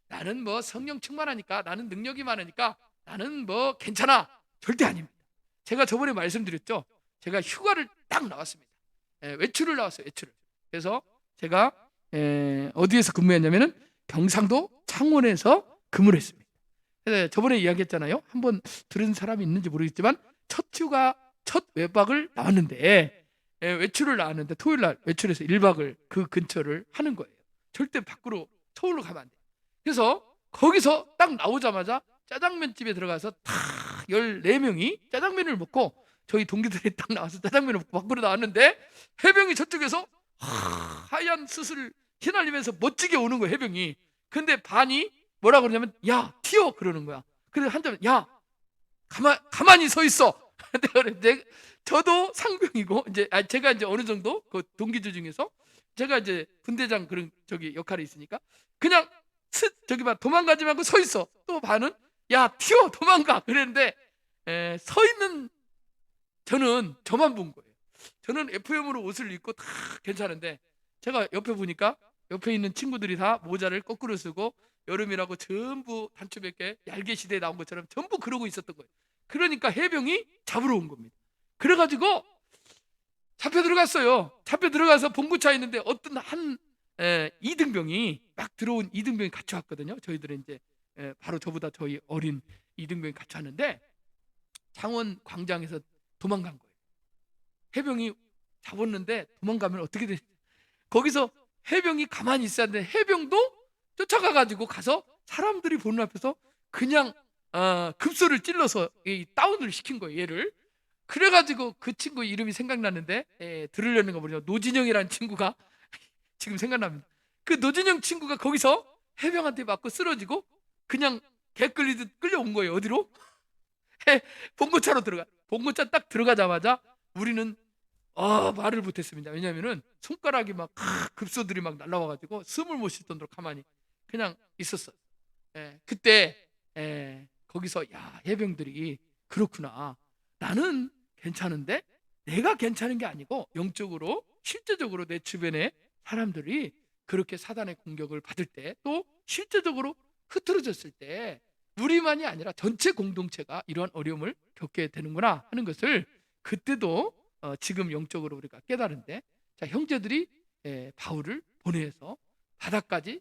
나는 뭐 성령 충만하니까, 나는 능력이 많으니까 나는 뭐 괜찮아. 절대 아닙니다. 제가 저번에 말씀드렸죠. 제가 휴가를 딱 나왔습니다. 외출을 나왔어요. 외출을. 그래서 제가 어디에서 근무했냐면은 경상도 창원에서 근무를 했습니다. 저번에 이야기했잖아요. 한번 들은 사람이 있는지 모르겠지만 첫 휴가, 첫 외박을 나왔는데, 외출을 나왔는데 토요일 날 외출해서 1박을 그 근처를 하는 거예요. 절대 밖으로 서울로 가면 안 돼요. 그래서 거기서 딱 나오자마자 짜장면집에 들어가서 탁 14명이 짜장면을 먹고 저희 동기들이 딱 나와서 짜장면을 먹고 밖으로 나왔는데 해병이 저쪽에서 하얀 수술 휘날리면서 멋지게 오는 거예요, 해병이. 근데 반이 뭐라 그러냐면 야 튀어 그러는 거야. 그래서 한점 야 가만히 서 있어. 저도 상병이고 이제 제가 이제 어느 정도 그 동기들 중에서 제가 이제 분대장 그런 저기 역할이 있으니까 그냥 저기 봐 도망가지 말고 서 있어. 또 반은 야 튀어 도망가 그랬는데 서 있는 저는 저만 본 거예요. 저는 FM으로 옷을 입고 다 괜찮은데 제가 옆에 보니까 옆에 있는 친구들이 다 모자를 거꾸로 쓰고 여름이라고 전부 단추밖에 얄개 시대에 나온 것처럼 전부 그러고 있었던 거예요. 그러니까 해병이 잡으러 온 겁니다. 그래가지고 잡혀 들어갔어요. 잡혀 들어가서 봉구차에 있는데 어떤 한 이등병이 막 들어온 이등병이 같이 왔거든요. 저희들은 이제 바로 저보다 저희 어린 이등병이 같이 왔는데 창원 광장에서 도망간 거예요. 해병이 잡았는데 도망가면 어떻게 되지? 거기서 해병이 가만히 있어야 되는데 해병도 쫓아가가지고 가서 사람들이 보는 앞에서 그냥 급소를 찔러서 다운을 시킨 거예요, 얘를. 그래가지고 그 친구 이름이 생각나는데 들으려는 거 뭐냐 노진영이라는 친구가 지금 생각납니다. 그 노진영 친구가 거기서 해병한테 맞고 쓰러지고 그냥 개 끌리듯 끌려온 거예요. 어디로? 봉고차로 들어가. 봉고차 딱 들어가자마자 우리는 말을 못했습니다. 왜냐하면은 손가락이 막 급소들이 막 날라와가지고 숨을 못 쉴 정도로 가만히 그냥 있었어요. 그때 거기서 야 해병들이 그렇구나. 나는 괜찮은데 내가 괜찮은 게 아니고 영적으로 실제적으로 내 주변에 사람들이 그렇게 사단의 공격을 받을 때 또 실제적으로 흐트러졌을 때 우리만이 아니라 전체 공동체가 이러한 어려움을 겪게 되는구나 하는 것을 그때도 지금 영적으로 우리가 깨달은데 자 형제들이 바울을 보내서 바다까지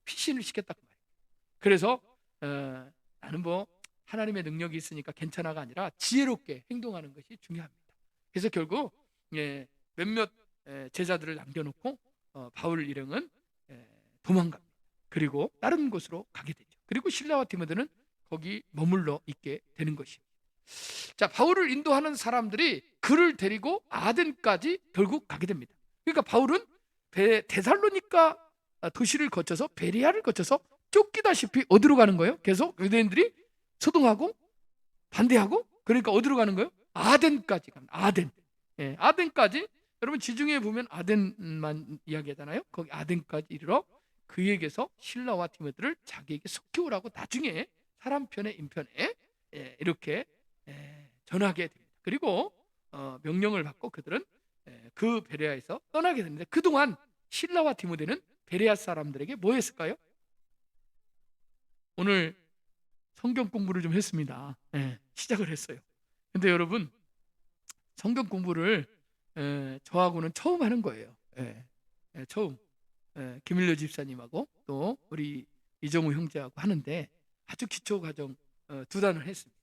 피신을 시켰다고 말이에요. 그래서 나는 뭐 하나님의 능력이 있으니까 괜찮아가 아니라 지혜롭게 행동하는 것이 중요합니다. 그래서 결국 몇몇 제자들을 남겨놓고 바울 일행은 도망갑니다. 그리고 다른 곳으로 가게 되죠. 그리고 실라와 디모데는 거기 머물러 있게 되는 것입니다. 자, 바울을 인도하는 사람들이 그를 데리고 아덴까지 결국 가게 됩니다. 그러니까 바울은 데살로니가 도시를 거쳐서 베레아를 거쳐서 쫓기다시피 어디로 가는 거예요? 계속 유대인들이 소동하고 반대하고 그러니까 어디로 가는 거예요? 아덴까지 갑니다. 아덴. 아덴까지 여러분 지중해에 보면 아덴만 이야기하잖아요. 거기 아덴까지 이르러 그에게서 실라와 디모데를 자기에게 속히오라고 나중에 사람 편에 인편에 이렇게 전하게 됩니다. 그리고 명령을 받고 그들은 그 베레아에서 떠나게 됩니다. 그동안 실라와 디모데는 베레아 사람들에게 뭐 했을까요? 오늘 성경 공부를 좀 했습니다. 시작을 했어요. 근데 여러분 성경 공부를 저하고는 처음 하는 거예요. 처음 김일려 집사님하고 또 우리 이정우 형제하고 하는데 아주 기초 과정 2단을 했습니다.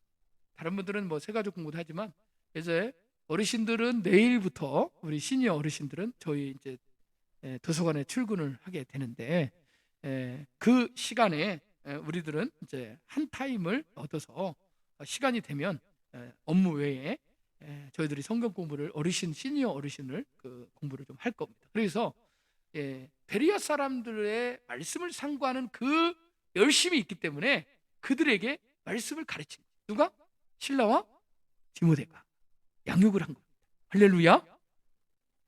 다른 분들은 뭐 세가족 공부도 하지만 이제 어르신들은 내일부터 우리 시니어 어르신들은 저희 이제 도서관에 출근을 하게 되는데 그 시간에 우리들은 이제 한 타임을 얻어서 시간이 되면 업무 외에 저희들이 성경 공부를 시니어 어르신을 그 공부를 좀 할 겁니다. 그래서 베리아 사람들의 말씀을 상고하는 그 열심이 있기 때문에 그들에게 말씀을 가르친 누가? 실라와 디모데가 양육을 한 겁니다. 할렐루야.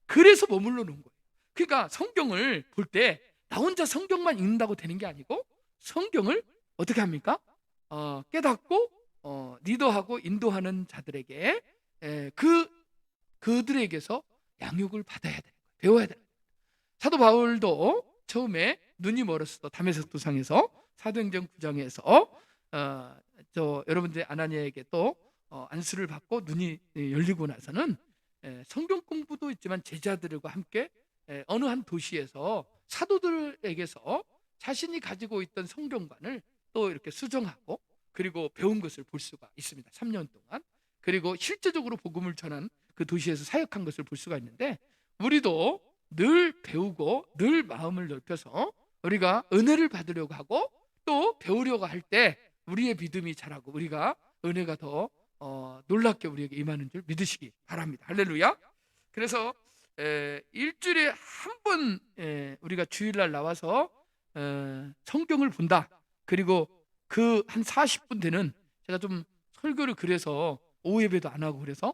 그래서 머물러 놓은 거예요. 그러니까 성경을 볼 때 나 혼자 성경만 읽는다고 되는 게 아니고 성경을 어떻게 합니까? 깨닫고 리더하고 인도하는 자들에게 그들에게서 양육을 받아야 되는 거예요. 배워야 되는 거예요. 사도 바울도 처음에 눈이 멀었어 다메섹 도상에서 사도행전 9장에서 여러분들 아나니아에게 또 안수를 받고 눈이 열리고 나서는 성경 공부도 있지만 제자들과 함께 어느 한 도시에서 사도들에게서 자신이 가지고 있던 성경관을 또 이렇게 수정하고 그리고 배운 것을 볼 수가 있습니다. 3년 동안. 그리고 실제적으로 복음을 전한 그 도시에서 사역한 것을 볼 수가 있는데 우리도 늘 배우고 늘 마음을 넓혀서 우리가 은혜를 받으려고 하고 또 배우려고 할 때 우리의 믿음이 자라고 우리가 은혜가 더 놀랍게 우리에게 임하는 줄 믿으시기 바랍니다. 할렐루야. 그래서 일주일에 한 번 우리가 주일날 나와서 성경을 본다. 그리고 그 한 40분 되는, 제가 좀 설교를 그래서 오후 예배도 안 하고 그래서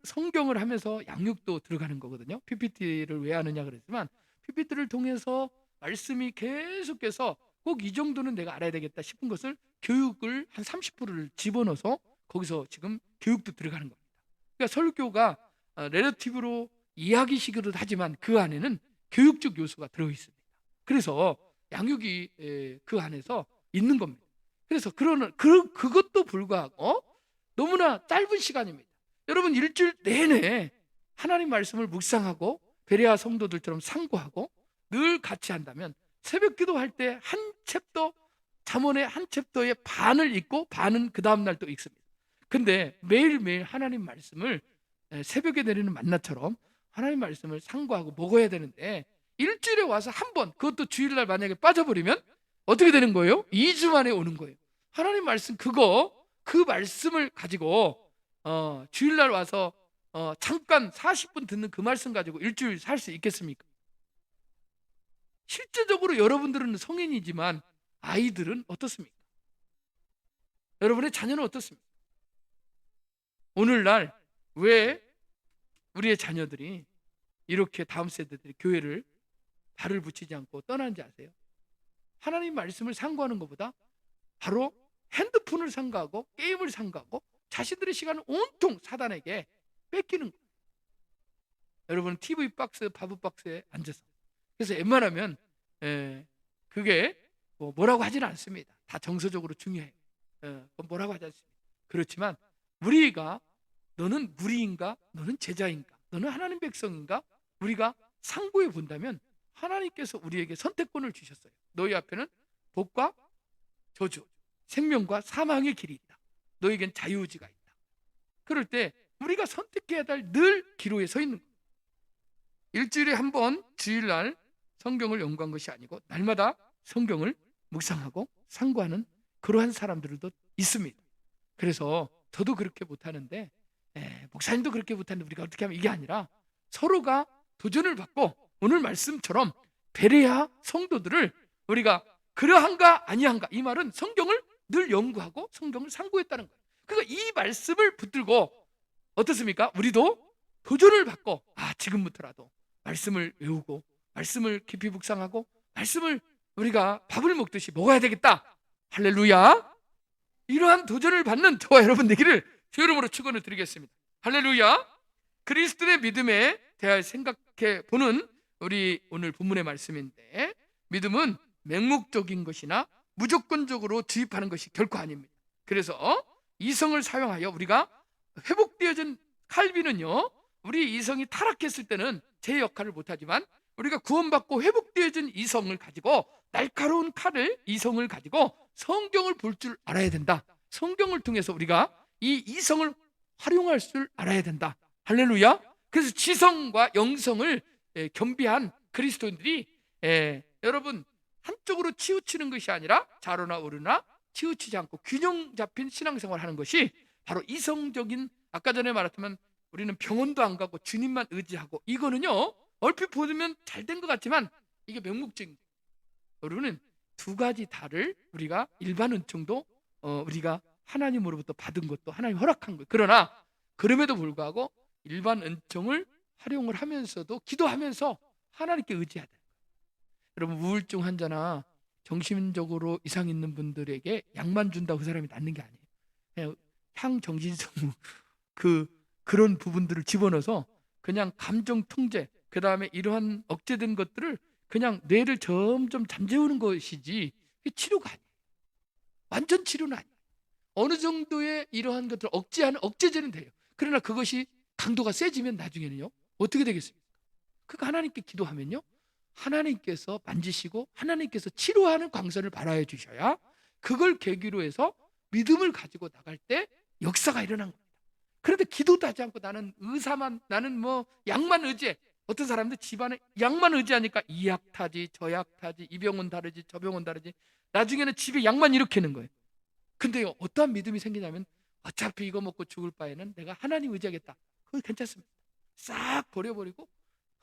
성경을 하면서 양육도 들어가는 거거든요. PPT를 왜 하느냐 그랬지만 PPT를 통해서 말씀이 계속해서 꼭 이 정도는 내가 알아야 되겠다 싶은 것을 교육을 한 30%를 집어넣어서 거기서 지금 교육도 들어가는 겁니다. 그러니까 설교가 레러티브로 이야기식으로 하지만 그 안에는 교육적 요소가 들어있습니다. 그래서 양육이 그 안에서 있는 겁니다. 그래서 그것도 불구하고 너무나 짧은 시간입니다. 여러분, 일주일 내내 하나님 말씀을 묵상하고 베레아 성도들처럼 상고하고 늘 같이 한다면 새벽 기도할 때 한 챕터, 잠언의 한 챕터의 반을 읽고 반은 그 다음날 또 읽습니다. 근데 매일매일 하나님 말씀을 새벽에 내리는 만나처럼 하나님 말씀을 상고하고 먹어야 되는데 일주일에 와서 한 번, 그것도 주일날 만약에 빠져버리면 어떻게 되는 거예요? 2주 만에 오는 거예요. 하나님 말씀 그 말씀을 가지고 주일날 와서 잠깐 40분 듣는 그 말씀 가지고 일주일 살 수 있겠습니까? 실제적으로 여러분들은 성인이지만 아이들은 어떻습니까? 여러분의 자녀는 어떻습니까? 오늘날 왜 우리의 자녀들이 이렇게 다음 세대들이 교회를 발을 붙이지 않고 떠나는지 아세요? 하나님 말씀을 상고하는 것보다 바로 핸드폰을 상고하고 게임을 상고하고 자신들의 시간을 온통 사단에게 뺏기는 거예요. 여러분, TV 박스, 바브 박스에 앉아서, 그래서 웬만하면 그게 뭐라고 하지는 않습니다. 다 정서적으로 중요해요. 뭐라고 하지 않습니다. 그렇지만 우리가, 너는 무리인가? 너는 제자인가? 너는 하나님 백성인가? 우리가 상고해 본다면 하나님께서 우리에게 선택권을 주셨어요. 너희 앞에는 복과 저주, 생명과 사망의 길이 있다. 너에겐 자유의지가 있다. 그럴 때 우리가 선택해야 될 늘 기로에 서 있는 거예요. 일주일에 한 번 주일날 성경을 연구한 것이 아니고 날마다 성경을 묵상하고 상고하는 그러한 사람들도 있습니다. 그래서 저도 그렇게 못하는데 목사님도 그렇게 못하는데 우리가 어떻게 하면, 이게 아니라 서로가 도전을 받고 오늘 말씀처럼 베레아 성도들을 우리가 그러한가 아니한가, 이 말은 성경을 늘 연구하고 성경을 상고했다는 거예요. 그러니까 이 말씀을 붙들고 어떻습니까? 우리도 도전을 받고 지금부터라도 말씀을 외우고 말씀을 깊이 묵상하고 말씀을 우리가 밥을 먹듯이 먹어야 되겠다. 할렐루야. 이러한 도전을 받는 저와 여러분 되기를 주 이름으로 축원을 드리겠습니다. 할렐루야. 그리스도의 믿음에 대하여 생각해 보는 우리 오늘 본문의 말씀인데, 믿음은 맹목적인 것이나 무조건적으로 주입하는 것이 결코 아닙니다. 그래서 이성을 사용하여 우리가 회복되어진 칼빈은요, 우리 이성이 타락했을 때는 제 역할을 못하지만 우리가 구원받고 회복되어진 이성을 가지고, 날카로운 칼을, 이성을 가지고 성경을 볼 줄 알아야 된다. 성경을 통해서 우리가 이 이성을 활용할 줄 알아야 된다. 할렐루야. 그래서 지성과 영성을 겸비한 그리스도인들이 여러분 한쪽으로 치우치는 것이 아니라 좌로나 우로나 치우치지 않고 균형 잡힌 신앙생활을 하는 것이 바로 이성적인, 아까 전에 말했지만 우리는 병원도 안 가고 주님만 의지하고, 이거는요 얼핏 보면 잘 된 것 같지만 이게 맹목적인 거예요. 여러분은 두 가지 다를 우리가 일반 은총도 우리가 하나님으로부터 받은 것도 하나님 허락한 거예요. 그러나 그럼에도 불구하고 일반 은총을 활용을 하면서도 기도하면서 하나님께 의지해야 돼요. 여러분, 우울증 환자나 정신적으로 이상 있는 분들에게 약만 준다고 그 사람이 낫는 게 아니에요. 그냥 향정신성 그런 부분들을 집어넣어서 그냥 감정 통제, 그 다음에 이러한 억제된 것들을 그냥 뇌를 점점 잠재우는 것이지 치료가 아니에요. 완전 치료는 아니에요. 어느 정도의 이러한 것들을 억제제는 돼요. 그러나 그것이 강도가 세지면 나중에는요 어떻게 되겠습니까? 그러니까 하나님께 기도하면요 하나님께서 만지시고 하나님께서 치료하는 광선을 발하여 주셔야 그걸 계기로 해서 믿음을 가지고 나갈 때 역사가 일어난 겁니다. 그런데 기도도 하지 않고 나는 약만 의지해. 어떤 사람들 집안에 약만 의지하니까 이 약 타지 저 약 타지, 이 병원 다르지 저 병원 다르지, 나중에는 집에 약만 일으키는 거예요. 근데 어떠한 믿음이 생기냐면 어차피 이거 먹고 죽을 바에는 내가 하나님 의지하겠다. 그거 괜찮습니다. 싹 버려버리고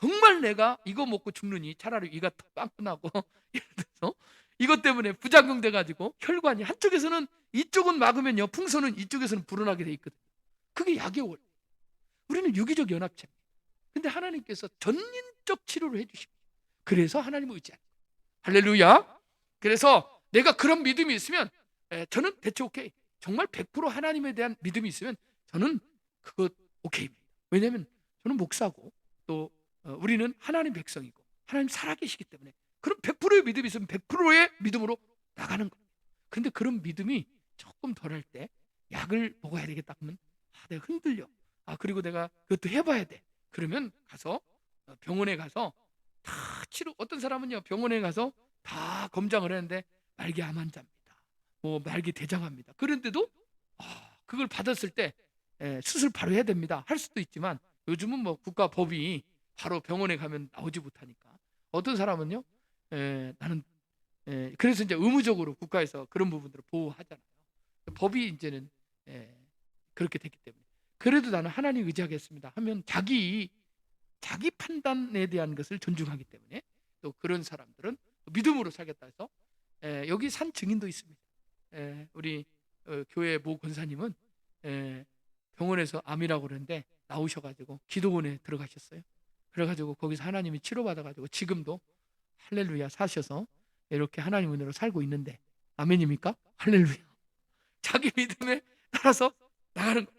정말 내가 이거 먹고 죽느니 차라리 위가 빵꾸나고 예를 들어서 이것 때문에 부작용 돼가지고 혈관이 한쪽에서는 이쪽은 막으면요 풍선은 이쪽에서는 불어나게 돼 있거든요. 그게 약의 원리. 우리는 유기적 연합체입니다. 근데 하나님께서 전인적 치료를 해주십니다. 그래서 하나님을 의지하는 거예요. 할렐루야. 그래서 내가 그런 믿음이 있으면 저는 대체 오케이. 정말 100% 하나님에 대한 믿음이 있으면 저는 그거 오케이입니다. 왜냐하면 저는 목사고 또 우리는 하나님 백성이고 하나님 살아계시기 때문에 그럼 100%의 믿음이 있으면 100%의 믿음으로 나가는 거예요. 근데 그런 믿음이 조금 덜할 때 약을 먹어야 되겠다 그러면 내가 흔들려. 그리고 내가 그것도 해봐야 돼. 그러면 가서 병원에 가서 다 치료. 어떤 사람은요 병원에 가서 다 검장을 했는데 말기 암 환자입니다. 뭐 말기 대장암입니다. 그런데도 그걸 받았을 때 수술 바로 해야 됩니다. 할 수도 있지만 요즘은 뭐 국가 법이 바로 병원에 가면 나오지 못하니까 어떤 사람은요 나는 그래서 이제 의무적으로 국가에서 그런 부분들을 보호하잖아요. 법이 이제는 그렇게 됐기 때문에 그래도 나는 하나님 의지하겠습니다 하면 자기 판단에 대한 것을 존중하기 때문에 또 그런 사람들은 믿음으로 살겠다 해서 여기 산 증인도 있습니다. 우리 교회 모 권사님은 병원에서 암이라고 그러는데 나오셔가지고 기도원에 들어가셨어요. 그래가지고 거기서 하나님이 치료받아가지고 지금도 할렐루야 사셔서 이렇게 하나님 은혜로 살고 있는데 아멘입니까? 할렐루야. 자기 믿음에 따라서 나가는 거예요.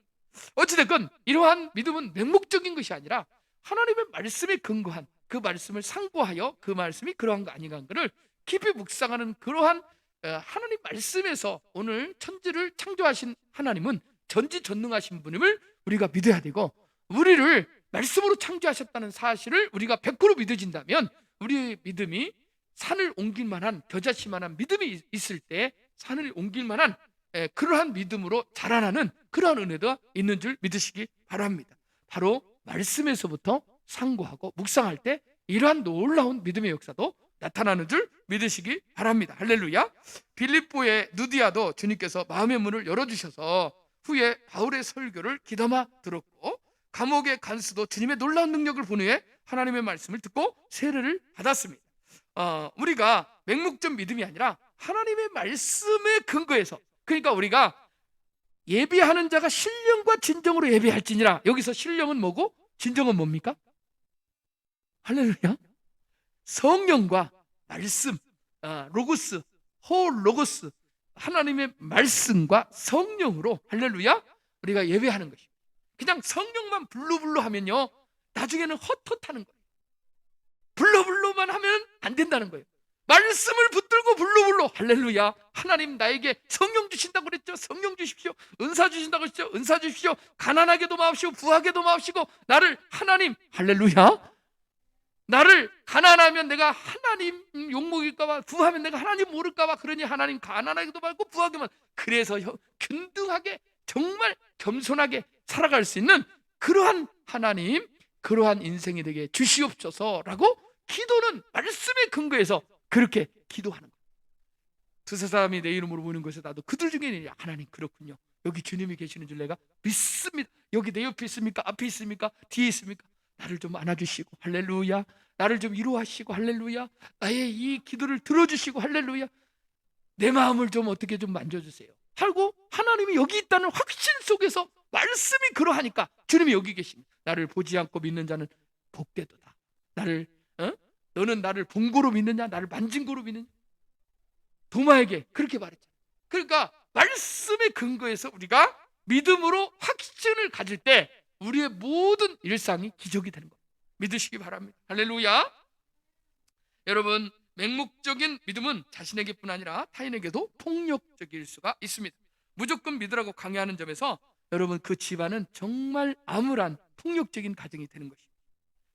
어찌됐건 이러한 믿음은 맹목적인 것이 아니라 하나님의 말씀에 근거한 그 말씀을 상고하여 그 말씀이 그러한 거 아닌가 한 것을 깊이 묵상하는 그러한 하나님 말씀에서 오늘 천지를 창조하신 하나님은 전지전능하신 분임을 우리가 믿어야 되고 우리를 말씀으로 창조하셨다는 사실을 우리가 100% 믿어진다면 우리의 믿음이 산을 옮길 만한 겨자씨 만한 믿음이 있을 때 산을 옮길 만한 그러한 믿음으로 자라나는 그러한 은혜가 있는 줄 믿으시기 바랍니다. 바로 말씀에서부터 상고하고 묵상할 때 이러한 놀라운 믿음의 역사도 나타나는 줄 믿으시기 바랍니다. 할렐루야. 빌립보의 누디아도 주님께서 마음의 문을 열어주셔서 후에 바울의 설교를 귀담아 들었고 감옥의 간수도 주님의 놀라운 능력을 본 후에 하나님의 말씀을 듣고 세례를 받았습니다. 우리가 맹목적 믿음이 아니라 하나님의 말씀에 근거해서 그러니까 우리가 예비하는 자가 신령과 진정으로 예비할지니라. 여기서 신령은 뭐고 진정은 뭡니까? 할렐루야. 성령과 말씀, 로고스, 로고스 하나님의 말씀과 성령으로 할렐루야 우리가 예배하는 것입니다. 그냥 성령만 블루블루 하면요 나중에는 헛헛하는 거예요. 블루블루만 하면 안 된다는 거예요. 말씀을 붙들고 블루블루 할렐루야 하나님 나에게 성령 주신다고 그랬죠. 성령 주십시오. 은사 주신다고 했죠. 은사 주십시오. 가난하게도 마옵시고 부하게도 마옵시고 나를 하나님 할렐루야 나를 가난하면 내가 하나님 욕먹일까봐 부하면 내가 하나님 모를까봐 그러니 하나님 가난하게도 말고 부하게만 그래서 균등하게 정말 겸손하게 살아갈 수 있는 그러한 하나님 그러한 인생이 되게 주시옵소서라고 기도는 말씀에 근거해서 그렇게 기도하는 거예요. 두세 사람이 내 이름으로 모이는 것에 나도 그들 중에 하나님 그렇군요. 여기 주님이 계시는 줄 내가 믿습니다. 여기 내 옆에 있습니까? 앞에 있습니까? 뒤에 있습니까? 나를 좀 안아주시고 할렐루야 나를 좀 위로하시고 할렐루야 나의 이 기도를 들어주시고 할렐루야 내 마음을 좀 어떻게 좀 만져주세요 하고 하나님이 여기 있다는 확신 속에서 말씀이 그러하니까 주님이 여기 계십니다. 나를 보지 않고 믿는 자는 복되도다. 너는 나를 본 거로 믿느냐 나를 만진 거로 믿느냐 도마에게 그렇게 말했잖아요. 그러니까 말씀의 근거에서 우리가 믿음으로 확신을 가질 때 우리의 모든 일상이 기적이 되는 겁니다. 믿으시기 바랍니다. 할렐루야. 여러분 맹목적인 믿음은 자신에게뿐 아니라 타인에게도 폭력적일 수가 있습니다. 무조건 믿으라고 강요하는 점에서 여러분 그 집안은 정말 암울한 폭력적인 가정이 되는 것입니다.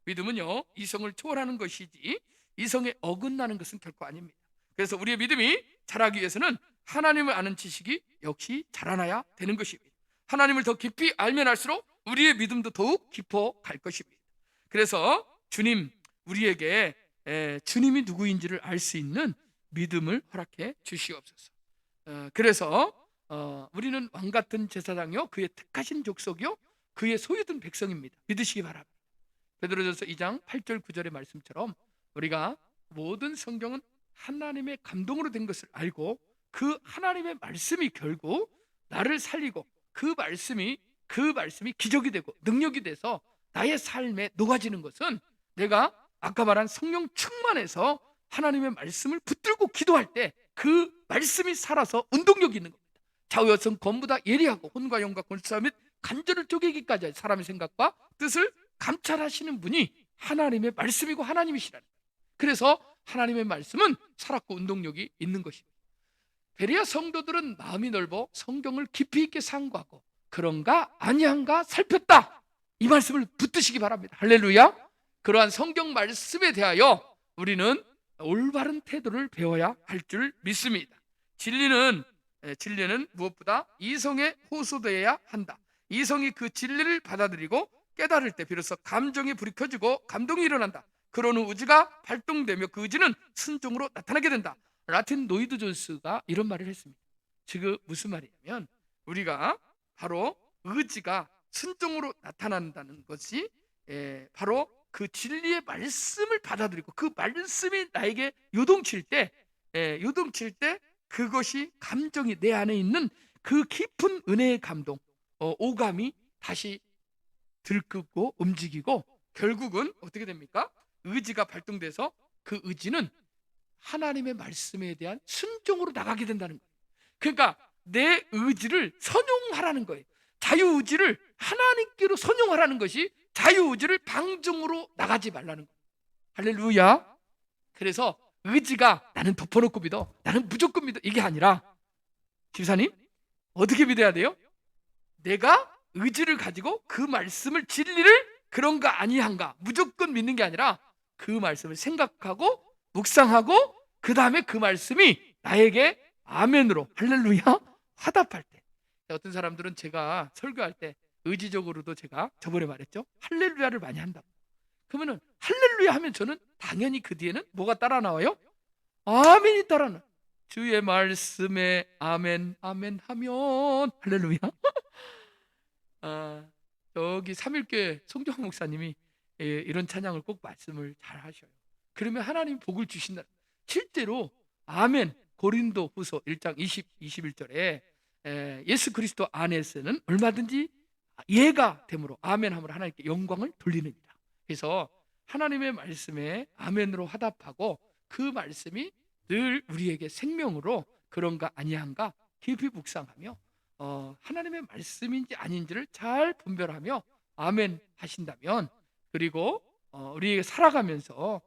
믿음은요 이성을 초월하는 것이지 이성에 어긋나는 것은 결코 아닙니다. 그래서 우리의 믿음이 자라기 위해서는 하나님을 아는 지식이 역시 자라나야 되는 것입니다. 하나님을 더 깊이 알면 알수록 우리의 믿음도 더욱 깊어갈 것입니다. 그래서 주님 우리에게 주님이 누구인지를 알 수 있는 믿음을 허락해 주시옵소서. 그래서 우리는 왕 같은 제사장이요 그의 택하신 족속이요 그의 소유된 백성입니다. 믿으시기 바랍니다. 베드로전서 2장 8절 9절의 말씀처럼 우리가 모든 성경은 하나님의 감동으로 된 것을 알고 그 하나님의 말씀이 결국 나를 살리고 그 말씀이 기적이 되고 능력이 돼서 나의 삶에 녹아지는 것은 내가 아까 말한 성령 충만해서 하나님의 말씀을 붙들고 기도할 때 그 말씀이 살아서 운동력이 있는 겁니다. 좌우여성 전부 다 예리하고 혼과 영과 권세 및 간절을 쪼개기까지 사람의 생각과 뜻을 감찰하시는 분이 하나님의 말씀이고 하나님이시라는 거예요. 그래서 하나님의 말씀은 살았고 운동력이 있는 것입니다. 베레아 성도들은 마음이 넓어 성경을 깊이 있게 상고하고 그런가 아니한가 살폈다. 이 말씀을 붙드시기 바랍니다. 할렐루야. 그러한 성경 말씀에 대하여 우리는 올바른 태도를 배워야 할 줄 믿습니다. 진리는 무엇보다 이성에 호소되어야 한다. 이성이 그 진리를 받아들이고 깨달을 때 비로소 감정이 불이 켜지고 감동이 일어난다. 그러는 의지가 발동되며 그 의지는 순종으로 나타나게 된다. 라틴 노이드 존스가 이런 말을 했습니다. 지금 무슨 말이냐면 우리가 바로 의지가 순종으로 나타난다는 것이 바로 그 진리의 말씀을 받아들이고 그 말씀이 나에게 요동칠 때 그것이 감정이 내 안에 있는 그 깊은 은혜의 감동, 오감이 다시 들끓고 움직이고 결국은 어떻게 됩니까? 의지가 발동돼서 그 의지는 하나님의 말씀에 대한 순종으로 나가게 된다는 거예요. 그러니까 내 의지를 선용하라는 거예요. 자유의지를 하나님께로 선용하라는 것이 자유의지를 방종으로 나가지 말라는 거예요. 할렐루야. 그래서 의지가 나는 덮어놓고 믿어, 나는 무조건 믿어, 이게 아니라 집사님 어떻게 믿어야 돼요? 내가 의지를 가지고 그 말씀을 진리를 그런가 아니한가 무조건 믿는 게 아니라 그 말씀을 생각하고 묵상하고 그 다음에 그 말씀이 나에게 아멘으로 할렐루야 화답할 때, 어떤 사람들은 제가 설교할 때 의지적으로도 제가 저번에 말했죠, 할렐루야를 많이 한다고. 그러면은 할렐루야 하면 저는 당연히 그 뒤에는 뭐가 따라 나와요? 아멘이 따라 나와요. 주의 말씀에 아멘 아멘 하면 할렐루야. 여기 삼일교회 송정환 목사님이 이런 찬양을 꼭 말씀을 잘 하셔요. 그러면 하나님 복을 주신다. 실제로 아멘 고린도 후서 1장 21절에 예수 그리스도 안에서는 얼마든지 예가 되므로 아멘함으로 하나님께 영광을 돌리느니라. 그래서 하나님의 말씀에 아멘으로 화답하고 그 말씀이 늘 우리에게 생명으로 그런가 아니한가 깊이 묵상하며 하나님의 말씀인지 아닌지를 잘 분별하며 아멘 하신다면, 그리고 우리에게 살아가면서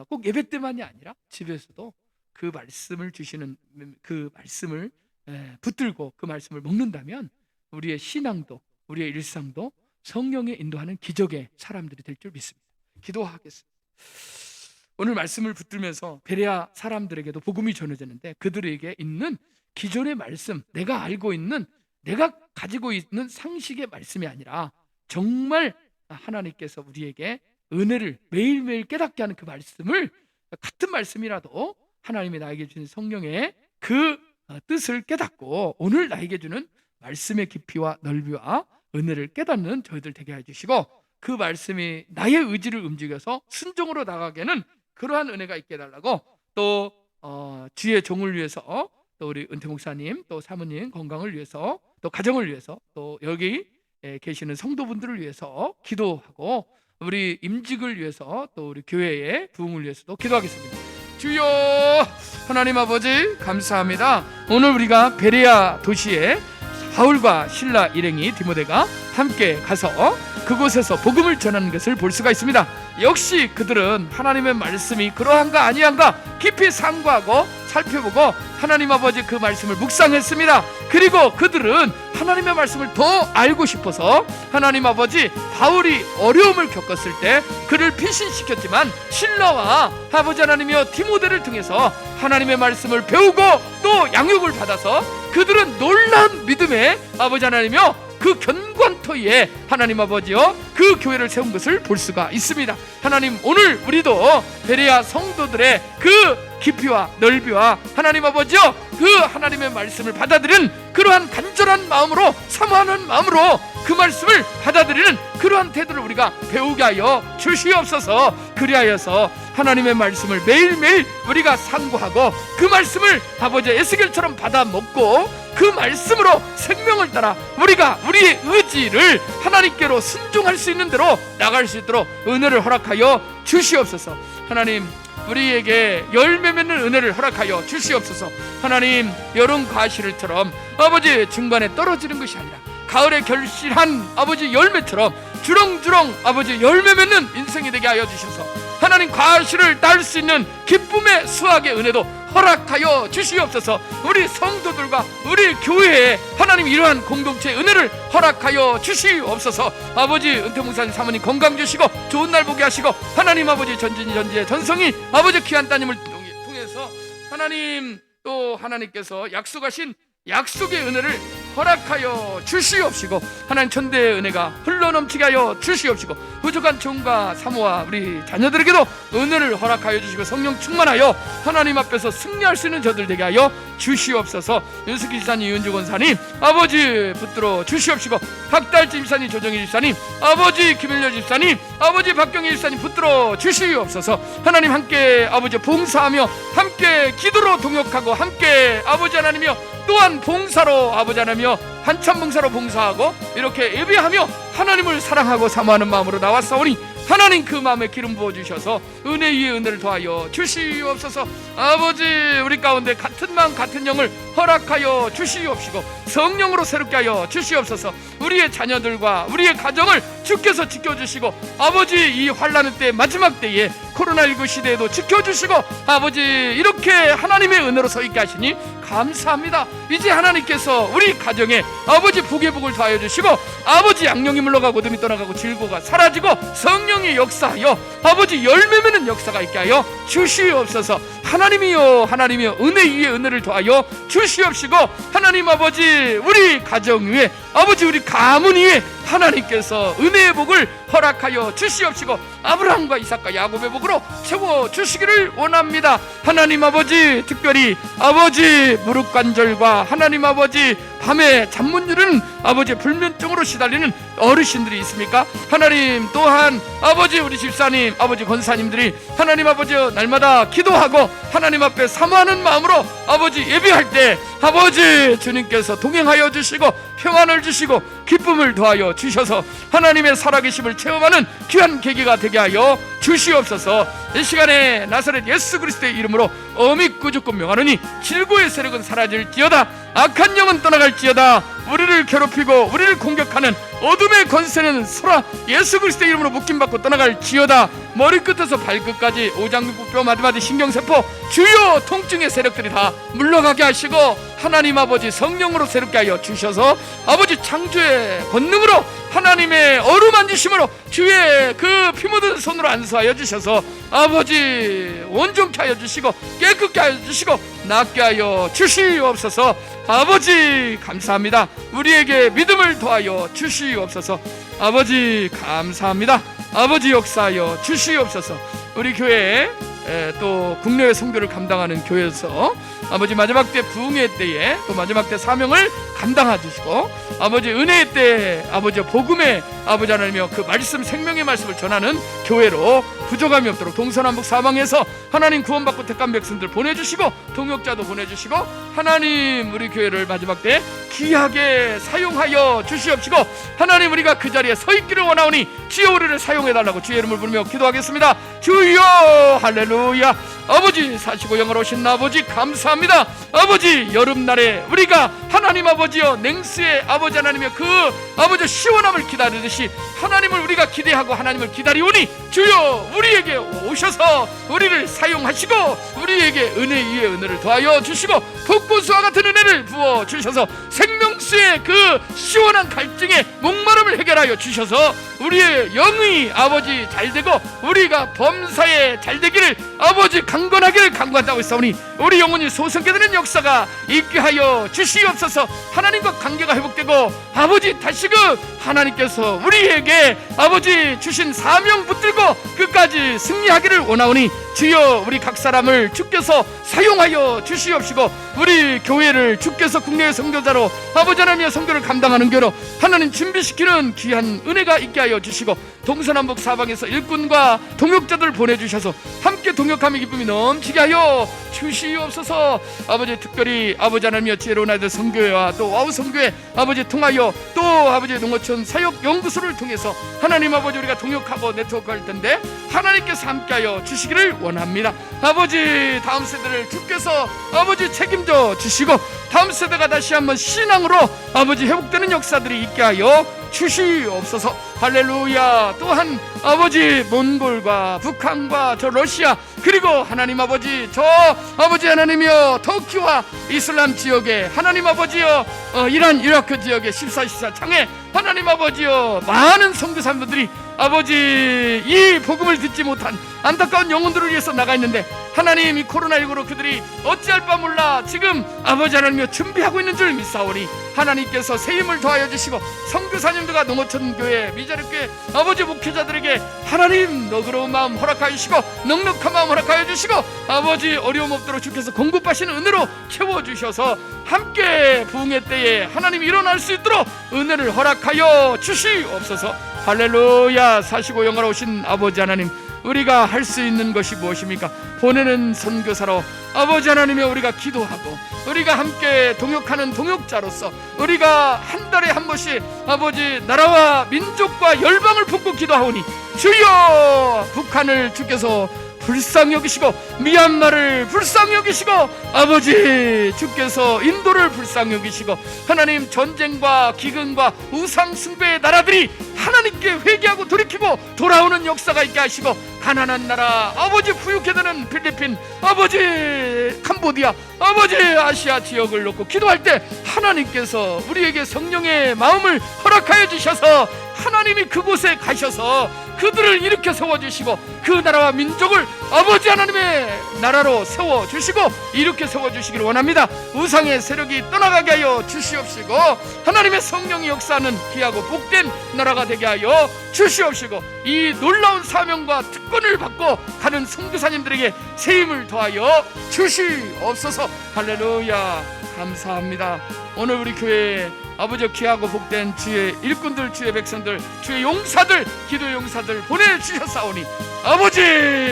꼭 예배 때만이 아니라 집에서도 그 말씀을 주시는 그 말씀을 붙들고 그 말씀을 먹는다면 우리의 신앙도 우리의 일상도 성령의 인도하는 기적의 사람들이 될 줄 믿습니다. 기도하겠습니다. 오늘 말씀을 붙들면서 베레아 사람들에게도 복음이 전해졌는데 그들에게 있는 기존의 말씀, 내가 알고 있는, 내가 가지고 있는 상식의 말씀이 아니라 정말 하나님께서 우리에게 은혜를 매일매일 깨닫게 하는 그 말씀을, 같은 말씀이라도 하나님이 나에게 주신 성령의 그 뜻을 깨닫고 오늘 나에게 주는 말씀의 깊이와 넓이와 은혜를 깨닫는 저희들 되게 해주시고, 그 말씀이 나의 의지를 움직여서 순종으로 나가게는 그러한 은혜가 있게 해달라고, 또 주의 종을 위해서, 또 우리 은퇴 목사님, 또 사모님 건강을 위해서, 또 가정을 위해서, 또 여기 계시는 성도분들을 위해서 기도하고, 우리 임직을 위해서, 또 우리 교회의 부흥을 위해서도 기도하겠습니다. 주여 하나님 아버지 감사합니다. 오늘 우리가 베레아 도시에 바울과 실라 일행이 디모데가 함께 가서 그곳에서 복음을 전하는 것을 볼 수가 있습니다. 역시 그들은 하나님의 말씀이 그러한가 아니한가 깊이 상고하고 살펴보고 하나님 아버지 그 말씀을 묵상했습니다. 그리고 그들은 하나님의 말씀을 더 알고 싶어서 하나님 아버지 바울이 어려움을 겪었을 때 그를 피신시켰지만 실라와 아버지 하나님이여 디모데를 통해서 하나님의 말씀을 배우고 또 양육을 받아서 그들은 놀라운 믿음의 아버지 하나님이여 그 견관터에 하나님 아버지여 그 교회를 세운 것을 볼 수가 있습니다. 하나님, 오늘 우리도 베레아 성도들의 그 깊이와 넓이와 하나님 아버지여 그 하나님의 말씀을 받아들이는 그러한 간절한 마음으로, 사모하는 마음으로 그 말씀을 받아들이는 그러한 태도를 우리가 배우게 하여 주시옵소서. 그리하여서 하나님의 말씀을 매일매일 우리가 상고하고 그 말씀을 아버지 에스겔처럼 받아 먹고 그 말씀으로 생명을 따라 우리가 우리의 의지를 하나님께로 순종할 수 있는 대로 나갈 수 있도록 은혜를 허락하여 주시옵소서. 하나님, 우리에게 열매 맺는 은혜를 허락하여 주시옵소서. 하나님, 여름 과실을처럼 아버지 중간에 떨어지는 것이 아니라 가을에 결실한 아버지 열매처럼 주렁주렁 아버지 열매 맺는 인생이 되게 하여 주셔서 하나님, 과실을 딸 수 있는 기쁨의 수확의 은혜도 허락하여 주시옵소서. 우리 성도들과 우리 교회에 하나님 이러한 공동체의 은혜를 허락하여 주시옵소서. 아버지 은퇴 목사님 사모님 건강 주시고 좋은 날 보게 하시고 하나님 아버지 전진전지의 전성이 아버지 귀한 따님을 통해서 하나님 또 하나님께서 약속하신 약속의 은혜를 허락하여 주시옵시고 하나님 천대의 은혜가 흘러넘치게 하여 주시옵시고 부족한 종과 사모와 우리 자녀들에게도 은혜를 허락하여 주시고 성령 충만하여 하나님 앞에서 승리할 수 있는 저들 되게 하여 주시옵소서. 윤숙기 집사님, 이은주 권사님 아버지 붙들어 주시옵시고 박달지 집사님, 조정희 집사님 아버지, 김일려 집사님 아버지, 박경희 집사님 붙들어 주시옵소서. 하나님 함께 아버지 봉사하며 함께 기도로 동역하고 함께 아버지 하나님이여 또한 봉사로 아버지 하나님이여 한참 봉사로 봉사하고 이렇게 예배하며 하나님을 사랑하고 사모하는 마음으로 나왔사오니 하나님 그 마음에 기름 부어주셔서 은혜 위에 은혜를 더하여 주시옵소서. 아버지, 우리 가운데 같은 마음 같은 영을 허락하여 주시옵시고 성령으로 새롭게 하여 주시옵소서. 우리의 자녀들과 우리의 가정을 주께서 지켜주시고 아버지 이 환난의 때 마지막 때에 코로나19 시대에도 지켜주시고 아버지 이렇게 하나님의 은혜로 서 있게 하시니 감사합니다. 이제 하나님께서 우리 가정에 아버지 복의 복을 더하여 주시고 아버지 양령이 물러가고 어둠이 떠나가고 질고가 사라지고 성령이 역사하여 아버지 열매 맺는 역사가 있게 하여 주시옵소서. 하나님이여 하나님이여 은혜 위에 은혜를 더하여 주시옵시고 하나님 아버지 우리 가정 위에 아버지 우리 가문 위에 하나님께서 은혜의 복을 허락하여 주시옵시고 아브라함과 이삭과 야곱의 복으로 채워 주시기를 원합니다. 하나님 아버지 특별히 아버지 무릎 관절과 하나님 아버지 밤에 잠 못 이루는 아버지 불면증으로 시달리는 어르신들이 있습니까? 하나님 또한 아버지 우리 집사님 아버지 권사님들이 하나님 아버지 날마다 기도하고 하나님 앞에 사모하는 마음으로 아버지 예배할 때 아버지 주님께서 동행하여 주시고 평안을 주시고 기쁨을 더하여 주셔서 하나님의 살아계심을 체험하는 귀한 계기가 되게 하여 주시옵소서. 이 시간에 나사렛 예수 그리스도의 이름으로 어미 꾸짖고 명하노니 질고의 세력은 사라질지어다 악한 영은 떠나갈지어다 우리를 괴롭히고 우리를 공격하는 어둠의 권세는 소라 예수 그리스도의 이름으로 묶임받고 떠나갈지어다. 머리끝에서 발끝까지 오장육부뼈 마디마디 신경세포 주요 통증의 세력들이 다 물러가게 하시고 하나님 아버지 성령으로 새롭게 하여 주셔서 아버지 창조의 권능으로 하나님의 어루만지심으로 주의 그 피 묻은 손으로 안수하여 주셔서 아버지 온전케 하여 주시고 깨끗게 하여 주시고 낫게 하여 주시옵소서. 아버지 감사합니다. 우리에게 믿음을 더하여 주시옵소서. 아버지 감사합니다. 아버지 역사하여 주시옵소서. 우리 교회에 또 국내외 선교를 감당하는 교회에서 아버지 마지막 때 부흥의 때에 또 마지막 때 사명을 감당해 주시고 아버지 은혜의 때 아버지 복음의 아버지 하나님이여 그 말씀 생명의 말씀을 전하는 교회로 부족함이 없도록 동서남북 사방에서 하나님 구원받고 택한 백성들 보내주시고 동역자도 보내주시고 하나님 우리 교회를 마지막 때 귀하게 사용하여 주시옵시고 하나님 우리가 그 자리에 서 있기를 원하오니 주여 우리를 사용해달라고 주의 이름을 부르며 기도하겠습니다. 주여 할렐루야. 아버지 사시고 영화로우신 아버지 감사합니다. 아버지 여름날에 우리가 하나님 아버지여 냉수의 아버지 하나님의 그 아버지 시원함을 기다리듯이 하나님을 우리가 기대하고 하나님을 기다리오니 주여 우리에게 오셔서 우리를 사용하시고 우리에게 은혜 위에 은혜를 더하여 주시고 폭포수와 같은 은혜를 부어 주셔서 생명수의 그 시원한 갈증에 목마름을 문제점을 해결하여 주셔서 우리의 영이 아버지 잘되고 우리가 범사에 잘되기를 아버지 강건하기를 간구한다고 했사오니 우리 영혼이 소성케 되는 역사가 있게 하여 주시옵소서. 하나님과 관계가 회복되고 아버지 다시금 하나님께서 우리에게 아버지 주신 사명 붙들고 끝까지 승리하기를 원하오니 주여 우리 각 사람을 주께서 사용하여 주시옵시고 우리 교회를 주께서 국내의 선교자로 아버지 하나님의 선교를 감당하는 교로 하나님 준비시키는 귀한 은혜가 있게 하여 주시고 동서남북 사방에서 일꾼과 동역자들 보내주셔서 함께 동역함의 기쁨이 넘치게 하여 주시옵소서. 아버지 특별히 아버지 하나님의 지혜로운 아이들 선교회와 또 와우 선교회 아버지 통하여 또 아버지 농어촌 사역 연구소를 통해서 하나님 아버지 우리가 동역하고 네트워크할 텐데 하나님께서 함께하여 주시기를 원합니다. 아버지 다음 세대를 주께서 아버지 책임져 주시고 다음 세대가 다시 한번 신앙으로 아버지 회복되는 역사들이 있게 하여 주시옵소서. 할렐루야. 또한 아버지 몬골과 북한과 저 러시아 그리고 하나님 아버지 저 아버지 하나님이여 터키와 이슬람 지역에 하나님 아버지여 이란 이라크 지역의 14 창에 하나님 아버지여 많은 선교사님들이 아버지 이 복음을 듣지 못한 안타까운 영혼들을 위해서 나가 있는데 하나님 이 코로나19로 그들이 어찌할 바 몰라 지금 아버지 하나님이여 준비하고 있는 줄 믿사오니 하나님께서 새 힘을 더하여 주시고 선교사님들과 농어촌 교회 미자립교회 아버지 목회자들에게 하나님 너그러운 마음 허락하여 주시고 넉넉한 마음 허락하여 주시고 아버지 어려움 없도록 주께서 공급하시는 은혜로 채워주셔서 함께 부흥의 때에 하나님 일어날 수 있도록 은혜를 허락하여 주시옵소서. 할렐루야. 사시고 영화로우신 아버지 하나님 우리가 할 수 있는 것이 무엇입니까? 보내는 선교사로 아버지 하나님의 우리가 기도하고 우리가 함께 동역하는 동역자로서 우리가 한 달에 한 번씩 아버지 나라와 민족과 열방을 품고 기도하오니 주여 북한을 주께서 불쌍히 여기시고 미얀마를 불쌍히 여기시고 아버지 주께서 인도를 불쌍히 여기시고 하나님 전쟁과 기근과 우상 숭배의 나라들이 하나님께 회개하고 돌이키고 돌아오는 역사가 있게 하시고 가난한 나라 아버지 부유케 되는 필리핀 아버지 캄보디아 아버지 아시아 지역을 놓고 기도할 때 하나님께서 우리에게 성령의 마음을 허락하여 주셔서 하나님이 그곳에 가셔서 그들을 일으켜 세워주시고 그 나라와 민족을 아버지 하나님의 나라로 세워주시고 이렇게 세워주시기를 원합니다. 우상의 세력이 떠나가게 하여 주시옵시고 하나님의 성령이 역사하는 귀하고 복된 나라가 되게 하여 주시옵시고 이 놀라운 사명과 특권을 받고 가는 선교사님들에게 새 힘을 더하여 주시옵소서. 할렐루야. 감사합니다. 오늘 우리 교회에 아버지 귀하고 복된 주의 일꾼들 주의 백성들 주의 용사들 기도 용사들 보내주셨사오니 아버지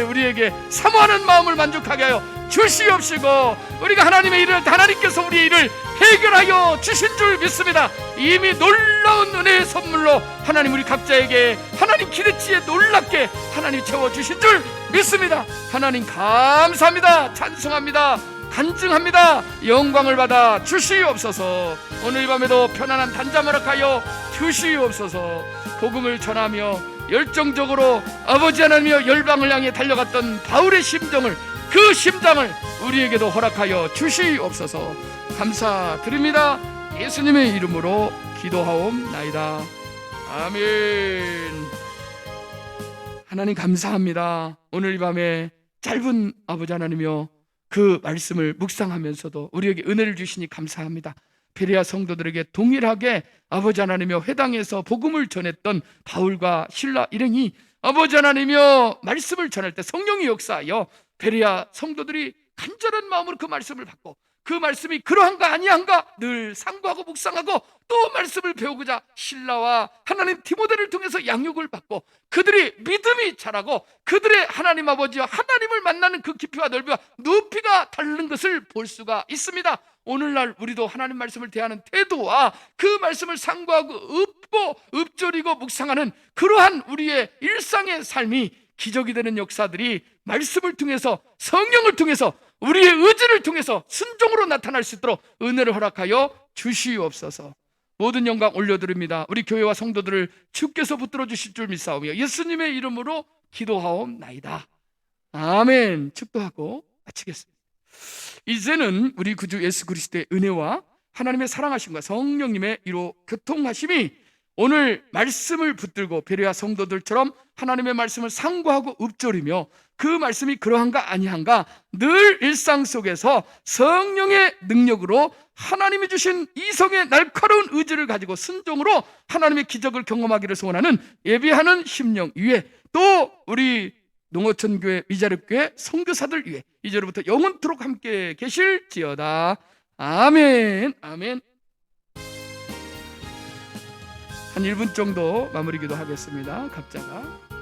우리에게 사모하는 마음을 만족하게 하여 주시옵시고 우리가 하나님의 일을 하나님께서 우리의 일을 해결하여 주신 줄 믿습니다. 이미 놀라운 은혜의 선물로 하나님 우리 각자에게 하나님 기대치에 놀랍게 하나님 채워주신 줄 믿습니다. 하나님 감사합니다. 찬송합니다. 간증합니다. 영광을 받아 주시옵소서. 오늘 밤에도 편안한 단잠 허락하여 주시옵소서. 복음을 전하며 열정적으로 아버지 하나님이여 열방을 향해 달려갔던 바울의 심정을 그 심장을 우리에게도 허락하여 주시옵소서. 감사드립니다. 예수님의 이름으로 기도하옵나이다. 아멘. 하나님 감사합니다. 오늘 이 밤에 짧은 아버지 하나님이여 그 말씀을 묵상하면서도 우리에게 은혜를 주시니 감사합니다. 베레아 성도들에게 동일하게 아버지 하나님이여 회당에서 복음을 전했던 바울과 실라 일행이 아버지 하나님이여 말씀을 전할 때 성령이 역사하여 베레아 성도들이 간절한 마음으로 그 말씀을 받고 그 말씀이 그러한가 아니한가 늘 상고하고 묵상하고 또 말씀을 배우고자 신라와 하나님 디모데를 통해서 양육을 받고 그들이 믿음이 자라고 그들의 하나님 아버지와 하나님을 만나는 그 깊이와 넓이와 높이가 다른 것을 볼 수가 있습니다. 오늘날 우리도 하나님 말씀을 대하는 태도와 그 말씀을 상고하고 읊고 읊조리고 묵상하는 그러한 우리의 일상의 삶이 기적이 되는 역사들이 말씀을 통해서 성령을 통해서 우리의 의지를 통해서 순종으로 나타날 수 있도록 은혜를 허락하여 주시옵소서. 모든 영광 올려드립니다. 우리 교회와 성도들을 주께서 붙들어 주실 줄 믿사오며 예수님의 이름으로 기도하옵나이다. 아멘. 축도하고 마치겠습니다. 이제는 우리 구주 예수 그리스도의 은혜와 하나님의 사랑하심과 성령님의 이로 교통하심이 오늘 말씀을 붙들고 베레아 성도들처럼 하나님의 말씀을 상고하고 읊조리며 그 말씀이 그러한가 아니한가 늘 일상 속에서 성령의 능력으로 하나님이 주신 이성의 날카로운 의지를 가지고 순종으로 하나님의 기적을 경험하기를 소원하는 예비하는 심령 위에, 또 우리 농어촌교회 위자립교회 선교사들 위해 이제로부터 영원토록 함께 계실지어다. 아멘. 아멘. 한 1분 정도 마무리 기도하겠습니다. 각자가